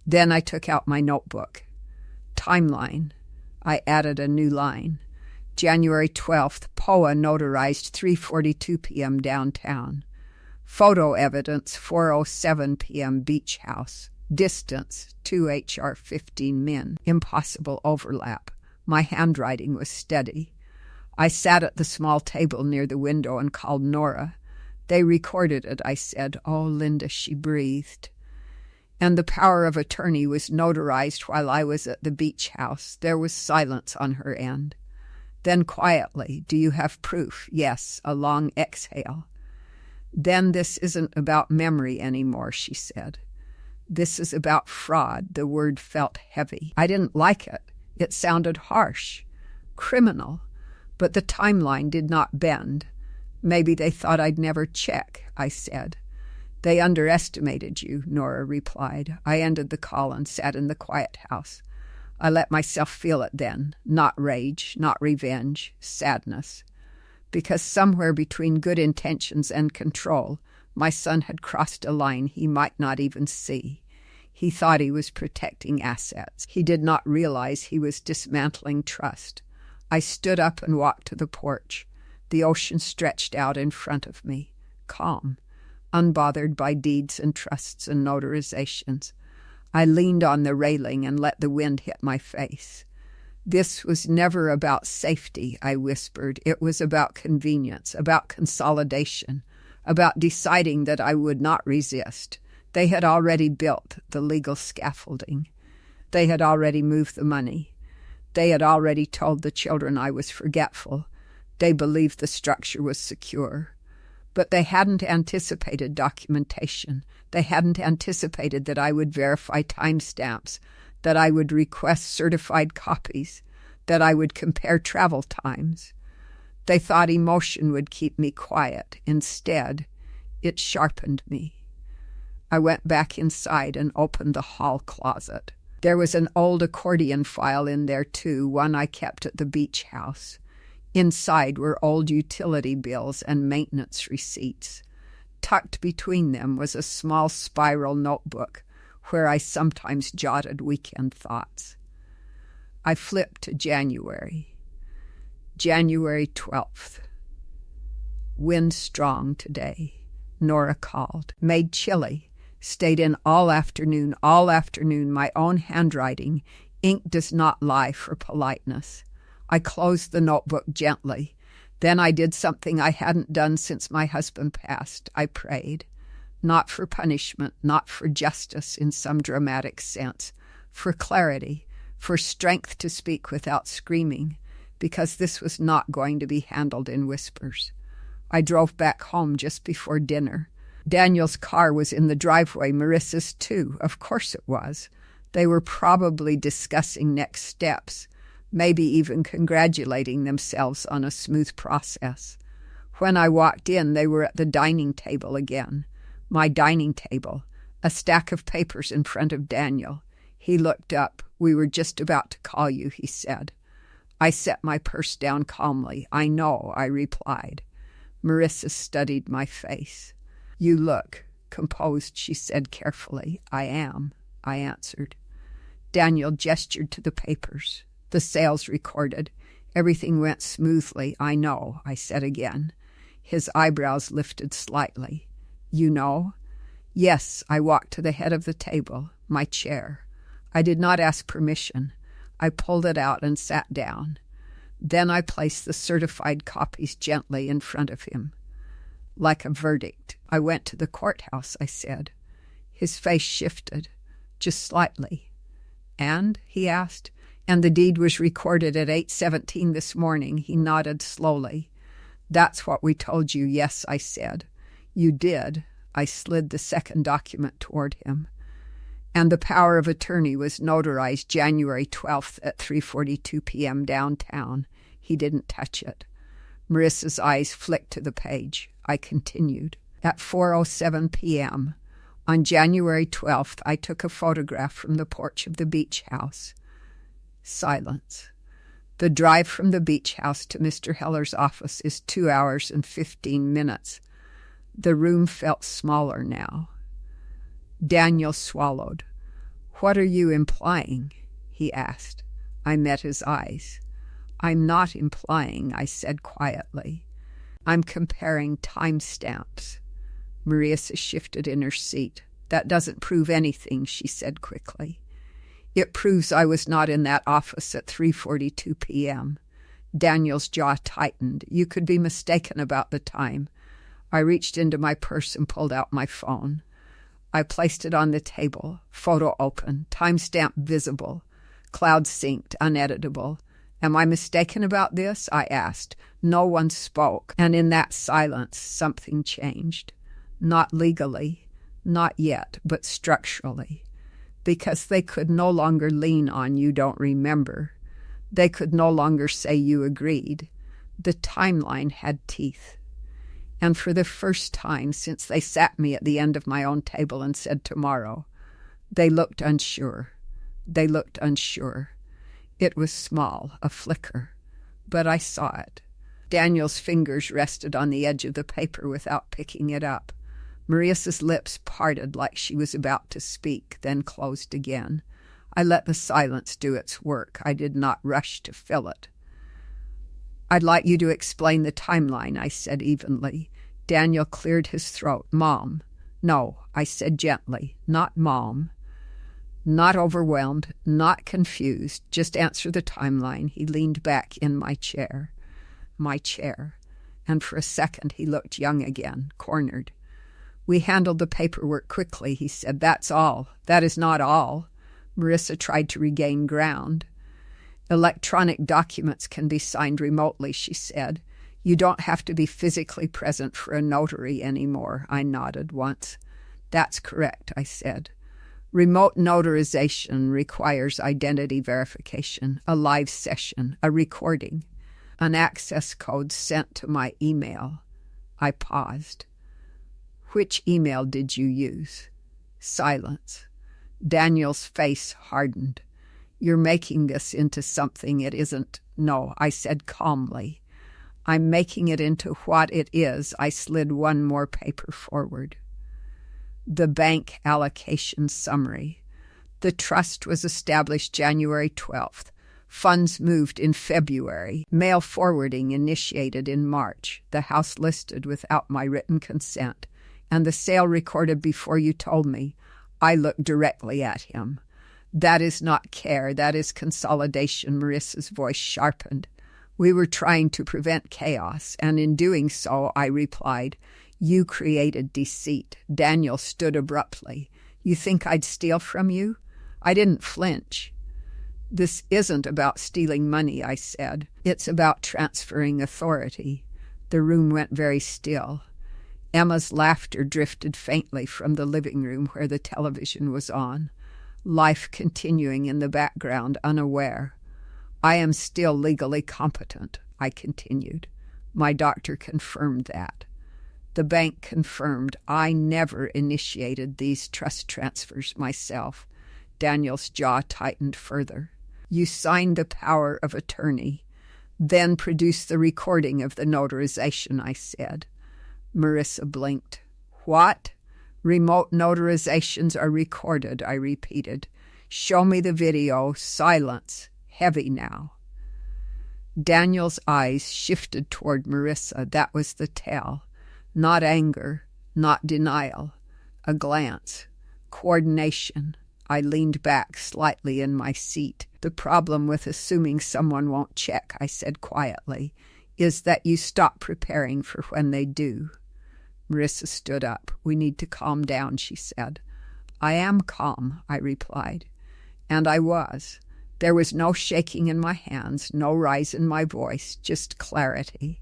Then I took out my notebook. Timeline. I added a new line. January 12th, POA notarized 3:42 p.m. downtown. Photo evidence 4:07 p.m. beach house. Distance 2 HR 15 min. Impossible overlap. My handwriting was steady. I sat at the small table near the window and called Nora. They recorded it, I said. Oh, Linda, she breathed. And the power of attorney was notarized while I was at the beach house. There was silence on her end. Then quietly, do you have proof? Yes, a long exhale. Then this isn't about memory anymore, she said. This is about fraud. The word felt heavy. I didn't like it. It sounded harsh, criminal. But the timeline did not bend. Maybe they thought I'd never check, I said. They underestimated you, Nora replied. I ended the call and sat in the quiet house. I let myself feel it then, not rage, not revenge, sadness. Because somewhere between good intentions and control, my son had crossed a line he might not even see. He thought he was protecting assets. He did not realize he was dismantling trust. I stood up and walked to the porch. The ocean stretched out in front of me, calm, unbothered by deeds and trusts and notarizations. I leaned on the railing and let the wind hit my face. This was never about safety, I whispered. It was about convenience, about consolidation, about deciding that I would not resist. They had already built the legal scaffolding. They had already moved the money. They had already told the children I was forgetful. They believed the structure was secure. But they hadn't anticipated documentation. They hadn't anticipated that I would verify timestamps, that I would request certified copies, that I would compare travel times. They thought emotion would keep me quiet. Instead, it sharpened me. I went back inside and opened the hall closet. There was an old accordion file in there, too, one I kept at the beach house. Inside were old utility bills and maintenance receipts. Tucked between them was a small spiral notebook where I sometimes jotted weekend thoughts. I flipped to January. January 12th. Wind strong today. Nora called. Made chilly. Stayed in all afternoon, my own handwriting. Ink does not lie for politeness. I closed the notebook gently. Then I did something I hadn't done since my husband passed. I prayed. Not for punishment, not for justice in some dramatic sense. For clarity, for strength to speak without screaming, because this was not going to be handled in whispers. I drove back home just before dinner. Daniel's car was in the driveway, Marissa's too. Of course it was. They were probably discussing next steps, maybe even congratulating themselves on a smooth process. When I walked in, they were at the dining table again. My dining table, a stack of papers in front of Daniel. He looked up. We were just about to call you, he said. I set my purse down calmly. I know, I replied. Marissa studied my face. You look composed, she said carefully. I am, I answered. Daniel gestured to the papers. The sales recorded. Everything went smoothly. I know, I said again. His eyebrows lifted slightly. You know? Yes, I walked to the head of the table, my chair. I did not ask permission. I pulled it out and sat down. Then I placed the certified copies gently in front of him. Like a verdict. I went to the courthouse, I said. His face shifted, just slightly. And? He asked. And the deed was recorded at 8:17 this morning. He nodded slowly. That's what we told you, yes, I said. You did. I slid the second document toward him. And the power of attorney was notarized January 12th at 3:42 p.m. downtown. He didn't touch it. Marissa's eyes flicked to the page. I continued. At 4:07 p.m., on January 12th, I took a photograph from the porch of the beach house. Silence. The drive from the beach house to Mr. Heller's office is 2 hours and 15 minutes. The room felt smaller now. Daniel swallowed. "What are you implying?" he asked. I met his eyes. "I'm not implying," I said quietly. "I'm comparing timestamps." Marissa shifted in her seat. "That doesn't prove anything," she said quickly. "It proves I was not in that office at 3:42 p.m. Daniel's jaw tightened. "You could be mistaken about the time." I reached into my purse and pulled out my phone. I placed it on the table. Photo open. Timestamp visible. Cloud synced. Uneditable. "Am I mistaken about this?" I asked. No one spoke, and in that silence something changed. Not legally, not yet, but structurally. Because they could no longer lean on "you don't remember." They could no longer say "you agreed." The timeline had teeth. And for the first time since they sat me at the end of my own table and said "tomorrow," they looked unsure. They looked unsure. It was small, a flicker, but I saw it. Daniel's fingers rested on the edge of the paper without picking it up. Marissa's lips parted like she was about to speak, then closed again. I let the silence do its work. I did not rush to fill it. "I'd like you to explain the timeline," I said evenly. Daniel cleared his throat. "Mom." "No," I said gently. "Not Mom." Not overwhelmed, not confused. "Just answer the timeline." He leaned back in my chair. And for a second he looked young again, cornered. "We handled the paperwork quickly," he said. "That's all." "That is not all." Marissa tried to regain ground. "Electronic documents can be signed remotely," she said. "You don't have to be physically present for a notary anymore." I nodded once. "That's correct," I said. "Remote notarization requires identity verification, a live session, a recording, an access code sent to my email." I paused. "Which email did you use?" Silence. Daniel's face hardened. "You're making this into something it isn't." "No," I said calmly. "I'm making it into what it is." I slid one more paper forward. The bank allocation summary. The trust was established January 12th. Funds moved in February. Mail forwarding initiated in March. The house listed without my written consent. And the sale recorded before you told me. I looked directly at him. "That is not care. That is consolidation." Marissa's voice sharpened. "We were trying to prevent chaos, and in doing so," I replied, "you created deceit." Daniel stood abruptly. "You think I'd steal from you?" I didn't flinch. "This isn't about stealing money," I said. "It's about transferring authority." The room went very still. Emma's laughter drifted faintly from the living room where the television was on. Life continuing in the background, unaware. "I am still legally competent," I continued. My doctor confirmed that. The bank confirmed I never initiated these trust transfers myself. Daniel's jaw tightened further. "You signed the power of attorney, then produced the recording of the notarization," I said. Marissa blinked. "What?" "Remote notarizations are recorded," I repeated. "Show me the video." Silence. Heavy now. Daniel's eyes shifted toward Marissa. That was the tell. Not anger, not denial. A glance. Coordination. I leaned back slightly in my seat. "The problem with assuming someone won't check," I said quietly, "is that you stop preparing for when they do." Marissa stood up. "We need to calm down," she said. "I am calm," I replied. And I was. There was no shaking in my hands, no rise in my voice, just clarity.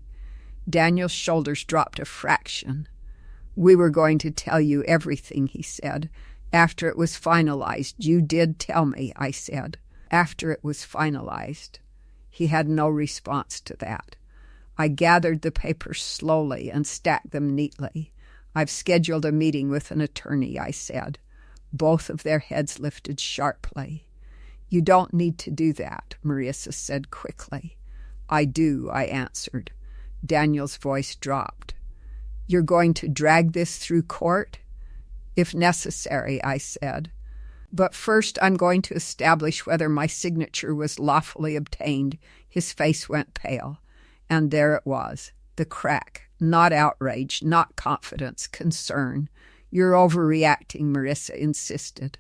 Daniel's shoulders dropped a fraction. "We were going to tell you everything," he said. "After it was finalized." "You did tell me," I said. "After it was finalized." He had no response to that. I gathered the papers slowly and stacked them neatly. "I've scheduled a meeting with an attorney," I said. Both of their heads lifted sharply. "You don't need to do that," Marissa said quickly. "I do," I answered. Daniel's voice dropped. "You're going to drag this through court?" "If necessary," I said. "But first I'm going to establish whether my signature was lawfully obtained." His face went pale. And there it was, the crack. Not outrage, not confidence, concern. "You're overreacting," Marissa insisted.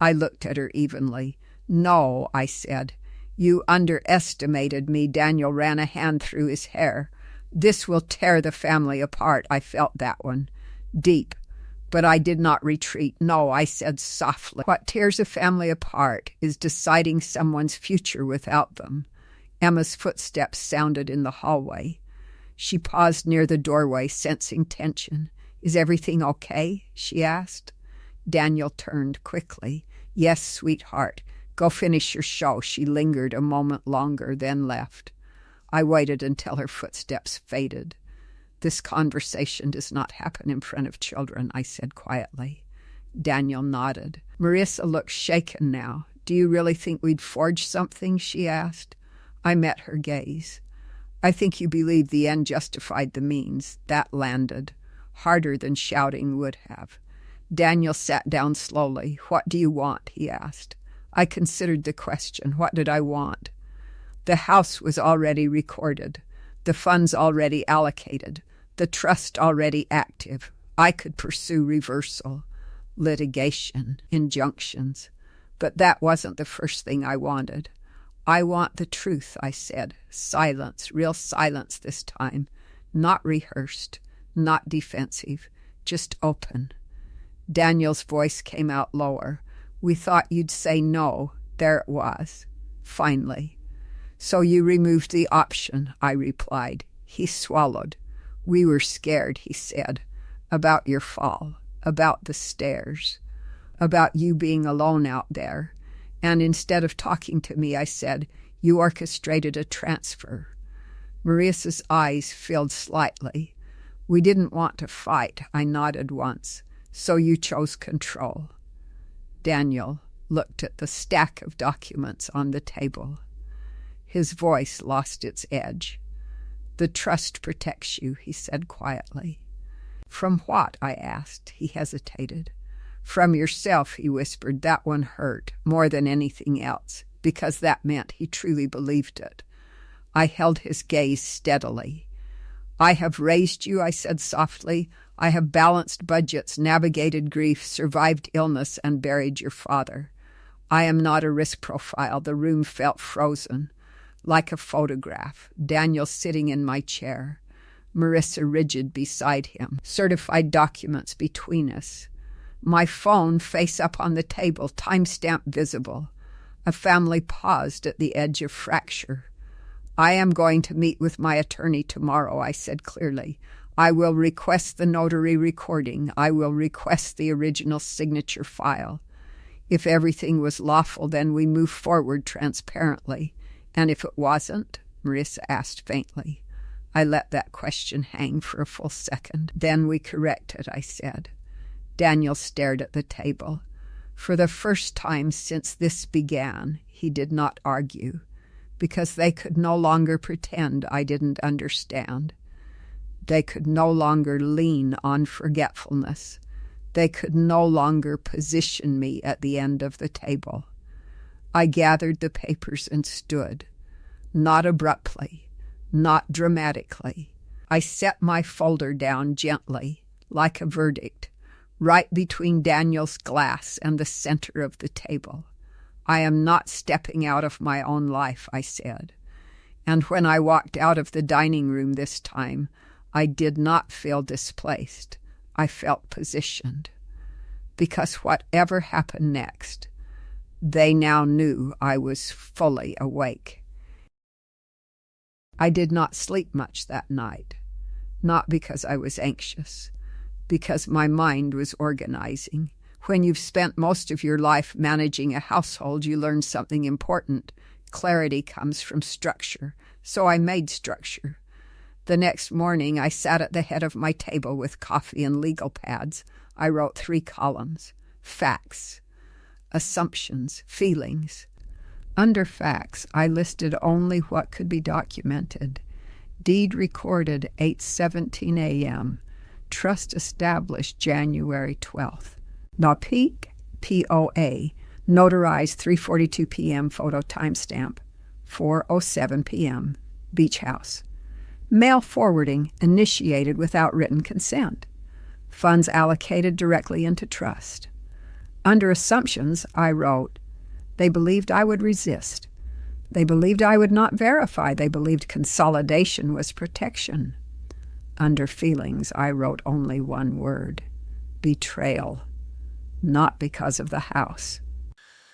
I looked at her evenly. "No," I said. "You underestimated me." Daniel ran a hand through his hair. "This will tear the family apart." I felt that one. Deep. But I did not retreat. "No," I said softly. "What tears a family apart is deciding someone's future without them." Emma's footsteps sounded in the hallway. She paused near the doorway, sensing tension. "Is everything okay?" she asked. Daniel turned quickly. "Yes, sweetheart. Go finish your show." She lingered a moment longer, then left. I waited until her footsteps faded. "This conversation does not happen in front of children," I said quietly. Daniel nodded. Marissa looked shaken now. "Do you really think we'd forged something?" she asked. I met her gaze. "I think you believe the end justified the means." That landed, harder than shouting would have. Daniel sat down slowly. "What do you want?" he asked. I considered the question. What did I want? The house was already recorded, the funds already allocated, the trust already active. I could pursue reversal, litigation, injunctions. But that wasn't the first thing I wanted. "I want the truth," I said. Silence, real silence this time. Not rehearsed, not defensive, just open. Daniel's voice came out lower. "We thought you'd say no." There it was, finally. "So you removed the option," I replied. He swallowed. "We were scared," he said, "about your fall, about the stairs, about you being alone out there. And instead of talking to me," I said, "you orchestrated a transfer." Marissa's eyes filled slightly. "We didn't want to fight," I nodded once. "So you chose control." Daniel looked at the stack of documents on the table. His voice lost its edge. "The trust protects you," he said quietly. "From what?" I asked. He hesitated. "From yourself," he whispered. That one hurt more than anything else, because that meant he truly believed it. I held his gaze steadily. "I have raised you," I said softly. "I have balanced budgets, navigated grief, survived illness, and buried your father. I am not a risk profile." The room felt frozen, like a photograph. Daniel sitting in my chair, Marissa rigid beside him, certified documents between us. My phone face up on the table, timestamp visible. A family paused at the edge of fracture. "I am going to meet with my attorney tomorrow," I said clearly. "I will request the notary recording. I will request the original signature file. If everything was lawful, then we move forward transparently. And if it wasn't?" Marissa asked faintly. I let that question hang for a full second. "Then we correct it," I said. Daniel stared at the table. For the first time since this began, he did not argue, because they could no longer pretend I didn't understand. They could no longer lean on forgetfulness. They could no longer position me at the end of the table. I gathered the papers and stood, not abruptly, not dramatically. I set my folder down gently, like a verdict, right between Daniel's glass and the center of the table. "I am not stepping out of my own life," I said. And when I walked out of the dining room this time, I did not feel displaced. I felt positioned. Because whatever happened next, they now knew I was fully awake. I did not sleep much that night, not because I was anxious, because my mind was organizing. When you've spent most of your life managing a household, you learn something important. Clarity comes from structure, so I made structure. The next morning, I sat at the head of my table with coffee and legal pads. I wrote 3 columns. Facts, assumptions, feelings. Under facts, I listed only what could be documented. Deed recorded 8:17 a.m. Trust established January 12th. The Peak, POA, notarized 3:42 p.m. photo timestamp, 4:07 p.m. Beach House. Mail forwarding initiated without written consent. Funds allocated directly into trust. Under assumptions, I wrote, they believed I would resist. They believed I would not verify. They believed consolidation was protection. Under feelings, I wrote only one word, betrayal. Not because of the house,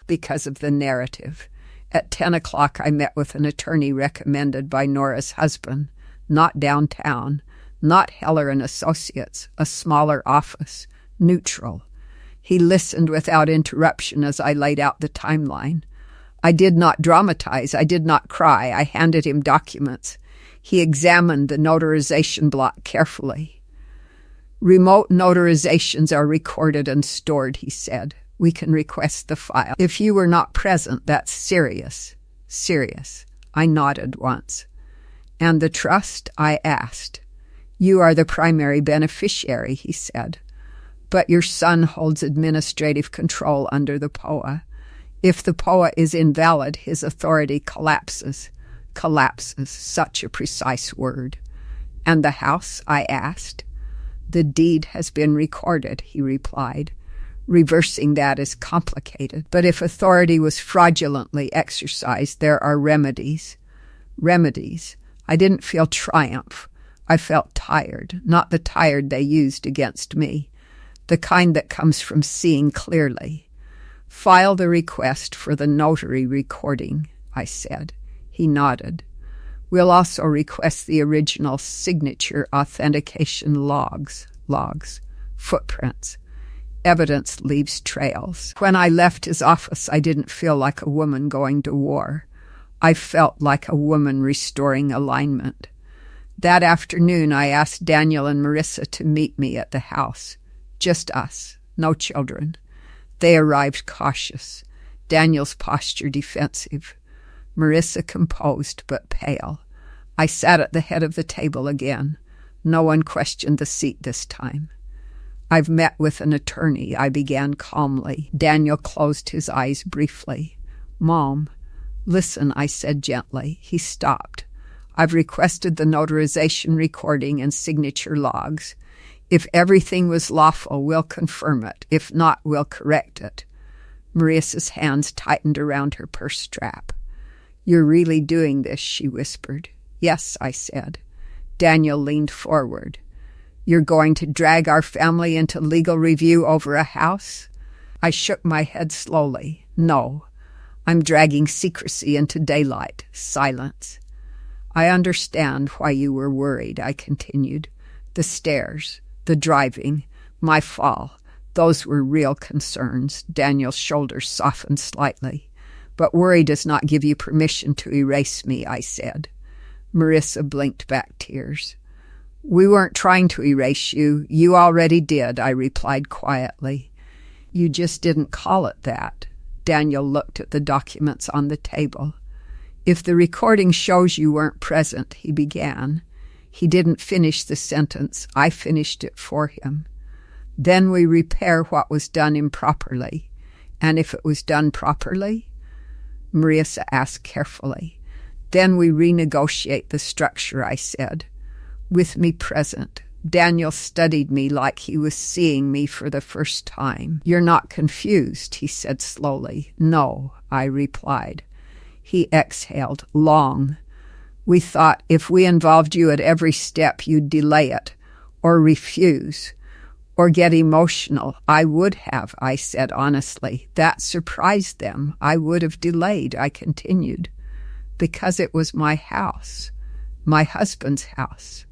because of the narrative. At 10 o'clock, I met with an attorney recommended by Nora's husband, not downtown, not Heller and Associates, a smaller office, neutral. He listened without interruption as I laid out the timeline. I did not dramatize. I did not cry. I handed him documents. He examined the notarization block carefully. Remote notarizations are recorded and stored, he said. We can request the file. If you were not present, that's serious. Serious. I nodded once. And the trust? I asked. You are the primary beneficiary, he said. But your son holds administrative control under the POA. If the POA is invalid, his authority collapses. Collapses, such a precise word. And the house? I asked. The deed has been recorded, he replied. Reversing that is complicated. But if authority was fraudulently exercised, there are remedies. Remedies. I didn't feel triumph. I felt tired, not the tired they used against me, the kind that comes from seeing clearly. File the request for the notary recording, I said. He nodded. We'll also request the original signature authentication logs, footprints. Evidence leaves trails. When I left his office, I didn't feel like a woman going to war. I felt like a woman restoring alignment. That afternoon, I asked Daniel and Marissa to meet me at the house. Just us, no children. They arrived cautious, Daniel's posture defensive, Marissa composed but pale. I sat at the head of the table again. No one questioned the seat this time. I've met with an attorney, I began calmly. Daniel closed his eyes briefly. Mom, listen, I said gently. He stopped. I've requested the notarization recording and signature logs. If everything was lawful, we'll confirm it. If not, we'll correct it. Marissa's hands tightened around her purse strap. You're really doing this, she whispered. Yes, I said. Daniel leaned forward. You're going to drag our family into legal review over a house? I shook my head slowly. No. I'm dragging secrecy into daylight, silence. I understand why you were worried, I continued. The stairs, the driving, my fall, those were real concerns. Daniel's shoulders softened slightly. But worry does not give you permission to erase me, I said. Marissa blinked back tears. We weren't trying to erase you. You already did, I replied quietly. You just didn't call it that. Daniel looked at the documents on the table. If the recording shows you weren't present, he began. He didn't finish the sentence. I finished it for him. Then we repair what was done improperly. And if it was done properly? Marissa asked carefully. Then we renegotiate the structure, I said. With me present. Daniel studied me like he was seeing me for the first time. You're not confused, he said slowly. No, I replied. He exhaled, long. We thought if we involved you at every step, you'd delay it, or refuse, or get emotional. I would have, I said honestly. That surprised them. I would have delayed, I continued, because it was my house, my husband's house.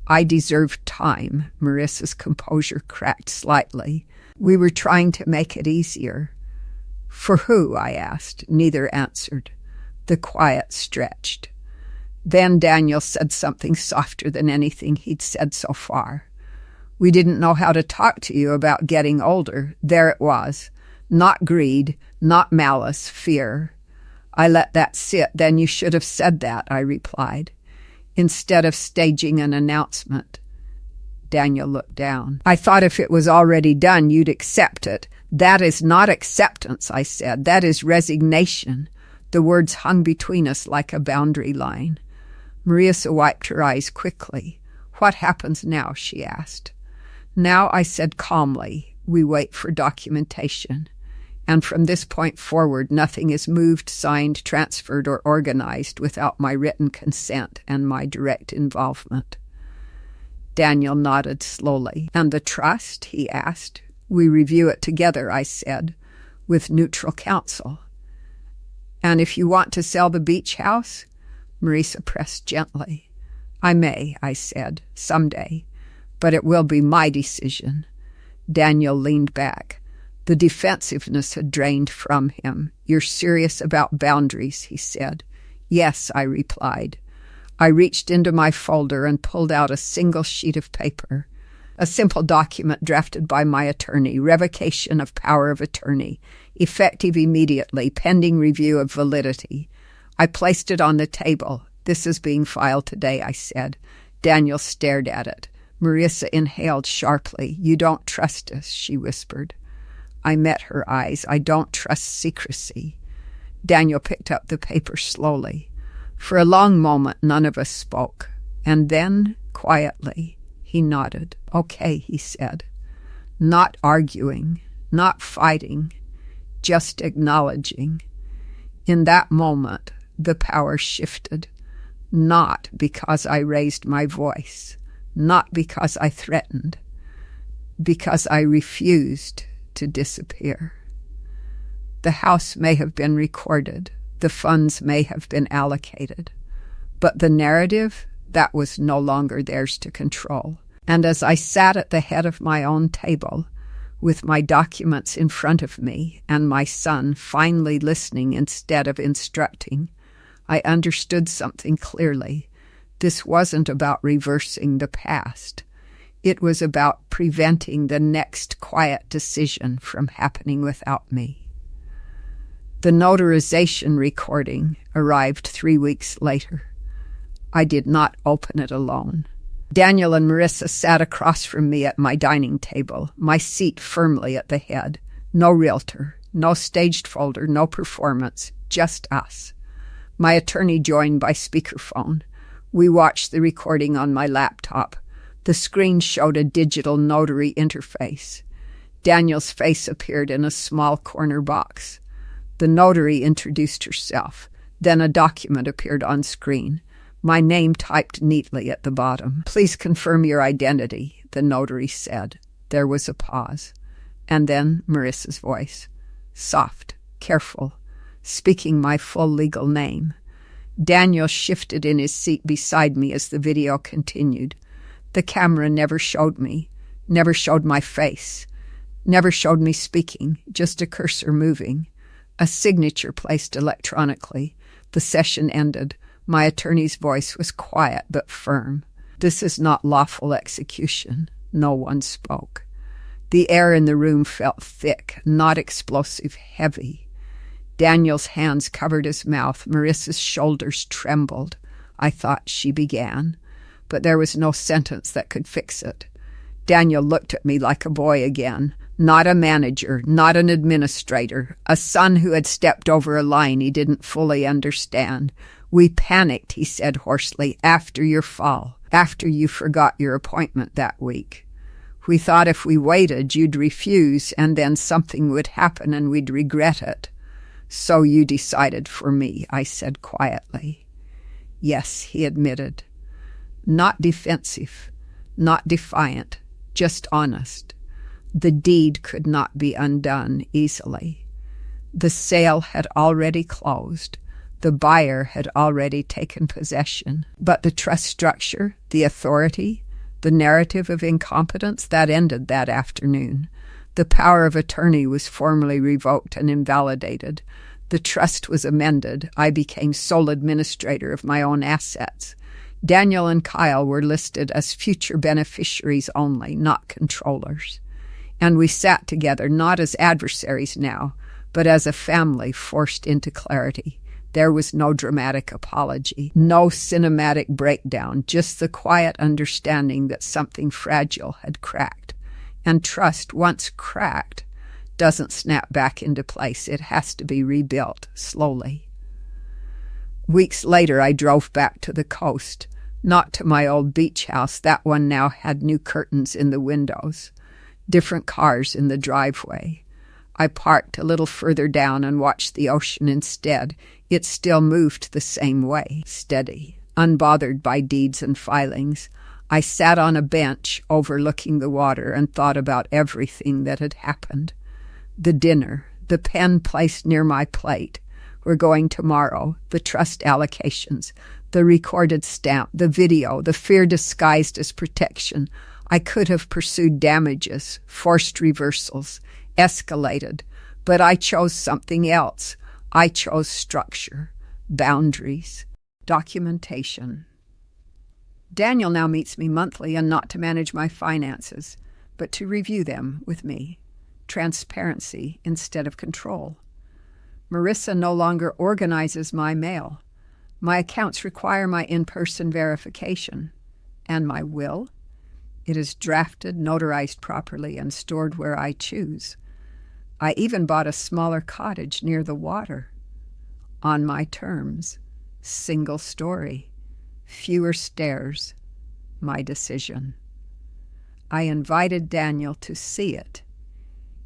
I deserved time. Marissa's composure cracked slightly. We were trying to make it easier. For who? I asked. Neither answered. The quiet stretched. Then Daniel said something softer than anything he'd said so far. "We didn't know how to talk to you about getting older." There it was. Not greed, not malice, fear. "I let that sit. Then you should have said that," I replied, instead of staging an announcement. Daniel looked down. "I thought if it was already done, you'd accept it." "That is not acceptance," I said. "That is resignation." The words hung between us like a boundary line. Marissa wiped her eyes quickly. "What happens now?" she asked. "Now," I said calmly, "we wait for documentation. And from this point forward, nothing is moved, signed, transferred, or organized without my written consent and my direct involvement." Daniel nodded slowly. "And the trust?" he asked. "We review it together," I said, "with neutral counsel." "And if you want to sell the beach house?" Marissa pressed gently. "I may," I said, "someday. But it will be my decision." Daniel leaned back. The defensiveness had drained from him. "You're serious about boundaries," he said. "Yes," I replied. I reached into my folder and pulled out a single sheet of paper. A simple document drafted by my attorney, revocation of power of attorney, effective immediately, pending review of validity. I placed it on the table. "This is being filed today," I said. Daniel stared at it. Marissa inhaled sharply. "You don't trust us," she whispered. I met her eyes. "I don't trust secrecy." Daniel picked up the paper slowly. For a long moment, none of us spoke. And then, quietly, he nodded. "Okay," he said. Not arguing, not fighting, just acknowledging. In that moment, the power shifted. Not because I raised my voice, not because I threatened, because I refused to disappear. The house may have been recorded, the funds may have been allocated, but the narrative, that was no longer theirs to control. And as I sat at the head of my own table, with my documents in front of me and my son finally listening instead of instructing, I understood something clearly. This wasn't about reversing the past. It was about preventing the next quiet decision from happening without me. The notarization recording arrived 3 weeks later. I did not open it alone. Daniel and Marissa sat across from me at my dining table, my seat firmly at the head. No realtor, no staged folder, no performance, just us. My attorney joined by speakerphone. We watched the recording on my laptop. The screen showed a digital notary interface. Daniel's face appeared in a small corner box. The notary introduced herself. Then a document appeared on screen. My name typed neatly at the bottom. "Please confirm your identity," the notary said. There was a pause. And then Marissa's voice. Soft, careful, speaking my full legal name. Daniel shifted in his seat beside me as the video continued. The camera never showed me, never showed my face, never showed me speaking, just a cursor moving. A signature placed electronically. The session ended. My attorney's voice was quiet but firm. "This is not lawful execution." No one spoke. The air in the room felt thick, not explosive, heavy. Daniel's hands covered his mouth. Marissa's shoulders trembled. I thought she began, but there was no sentence that could fix it. Daniel looked at me like a boy again, not a manager, not an administrator, a son who had stepped over a line he didn't fully understand. "We panicked," he said hoarsely, "after your fall, after you forgot your appointment that week. We thought if we waited, you'd refuse, and then something would happen and we'd regret it. So you decided for me," I said quietly. "Yes," he admitted. Not defensive, not defiant, just honest. The deed could not be undone easily. The sale had already closed. The buyer had already taken possession. But the trust structure, the authority, the narrative of incompetence, that ended that afternoon. The power of attorney was formally revoked and invalidated. The trust was amended. I became sole administrator of my own assets. Daniel and Kyle were listed as future beneficiaries only, not controllers. And we sat together, not as adversaries now, but as a family forced into clarity. There was no dramatic apology, no cinematic breakdown, just the quiet understanding that something fragile had cracked. And trust, once cracked, doesn't snap back into place. It has to be rebuilt slowly. Weeks later, I drove back to the coast, not to my old beach house. That one now had new curtains in the windows, different cars in the driveway. I parked a little further down and watched the ocean instead. It still moved the same way, steady, unbothered by deeds and filings. I sat on a bench overlooking the water and thought about everything that had happened. The dinner, the pen placed near my plate. We're going tomorrow, the trust allocations, the recorded stamp, the video, the fear disguised as protection. I could have pursued damages, forced reversals, escalated, but I chose something else. I chose structure, boundaries, documentation. Daniel now meets me monthly, and not to manage my finances, but to review them with me. Transparency instead of control. Marissa no longer organizes my mail. My accounts require my in-person verification. And my will? It is drafted, notarized properly, and stored where I choose. I even bought a smaller cottage near the water. On my terms. Single story. Fewer stairs. My decision. I invited Daniel to see it.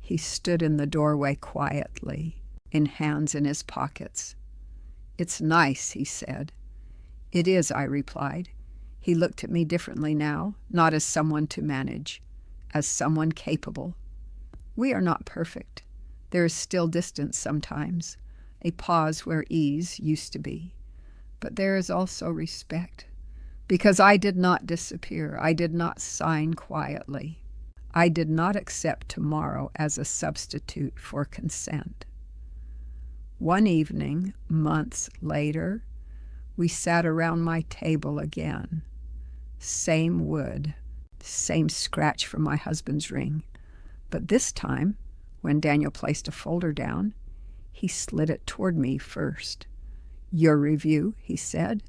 He stood in the doorway quietly, in hands in his pockets. "It's nice," he said. "It is," I replied. He looked at me differently now, not as someone to manage, as someone capable. We are not perfect. There is still distance sometimes, a pause where ease used to be. But there is also respect, because I did not disappear. I did not sign quietly. I did not accept tomorrow as a substitute for consent. One evening, months later, we sat around my table again. Same wood, same scratch from my husband's ring. But this time, when Daniel placed a folder down, he slid it toward me first. "Your review," he said,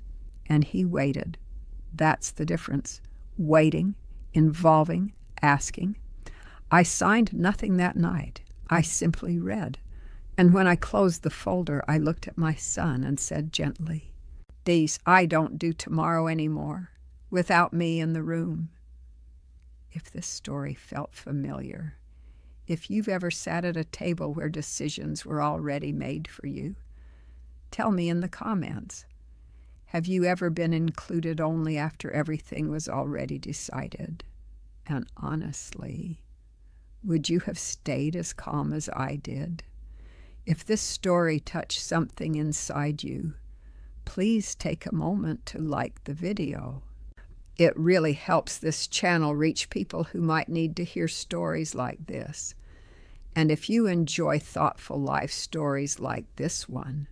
and he waited. That's the difference. Waiting, involving, asking. I signed nothing that night. I simply read. And when I closed the folder, I looked at my son and said gently, "These I don't do tomorrow anymore, without me in the room." If this story felt familiar, if you've ever sat at a table where decisions were already made for you, tell me in the comments. Have you ever been included only after everything was already decided? And honestly, would you have stayed as calm as I did? If this story touched something inside you, please take a moment to like the video. It really helps this channel reach people who might need to hear stories like this. And if you enjoy thoughtful life stories like this one,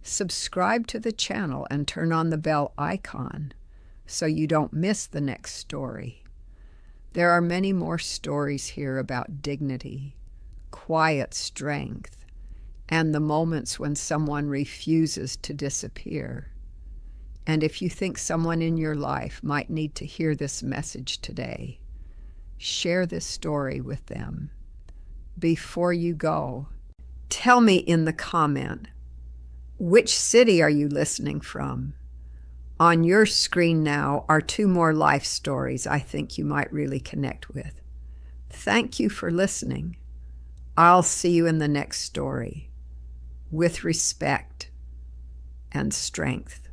subscribe to the channel and turn on the bell icon so you don't miss the next story. There are many more stories here about dignity, quiet strength, and the moments when someone refuses to disappear. And if you think someone in your life might need to hear this message today, share this story with them. Before you go, tell me in the comment, which city are you listening from? On your screen now are 2 more life stories I think you might really connect with. Thank you for listening. I'll see you in the next story. With respect and strength.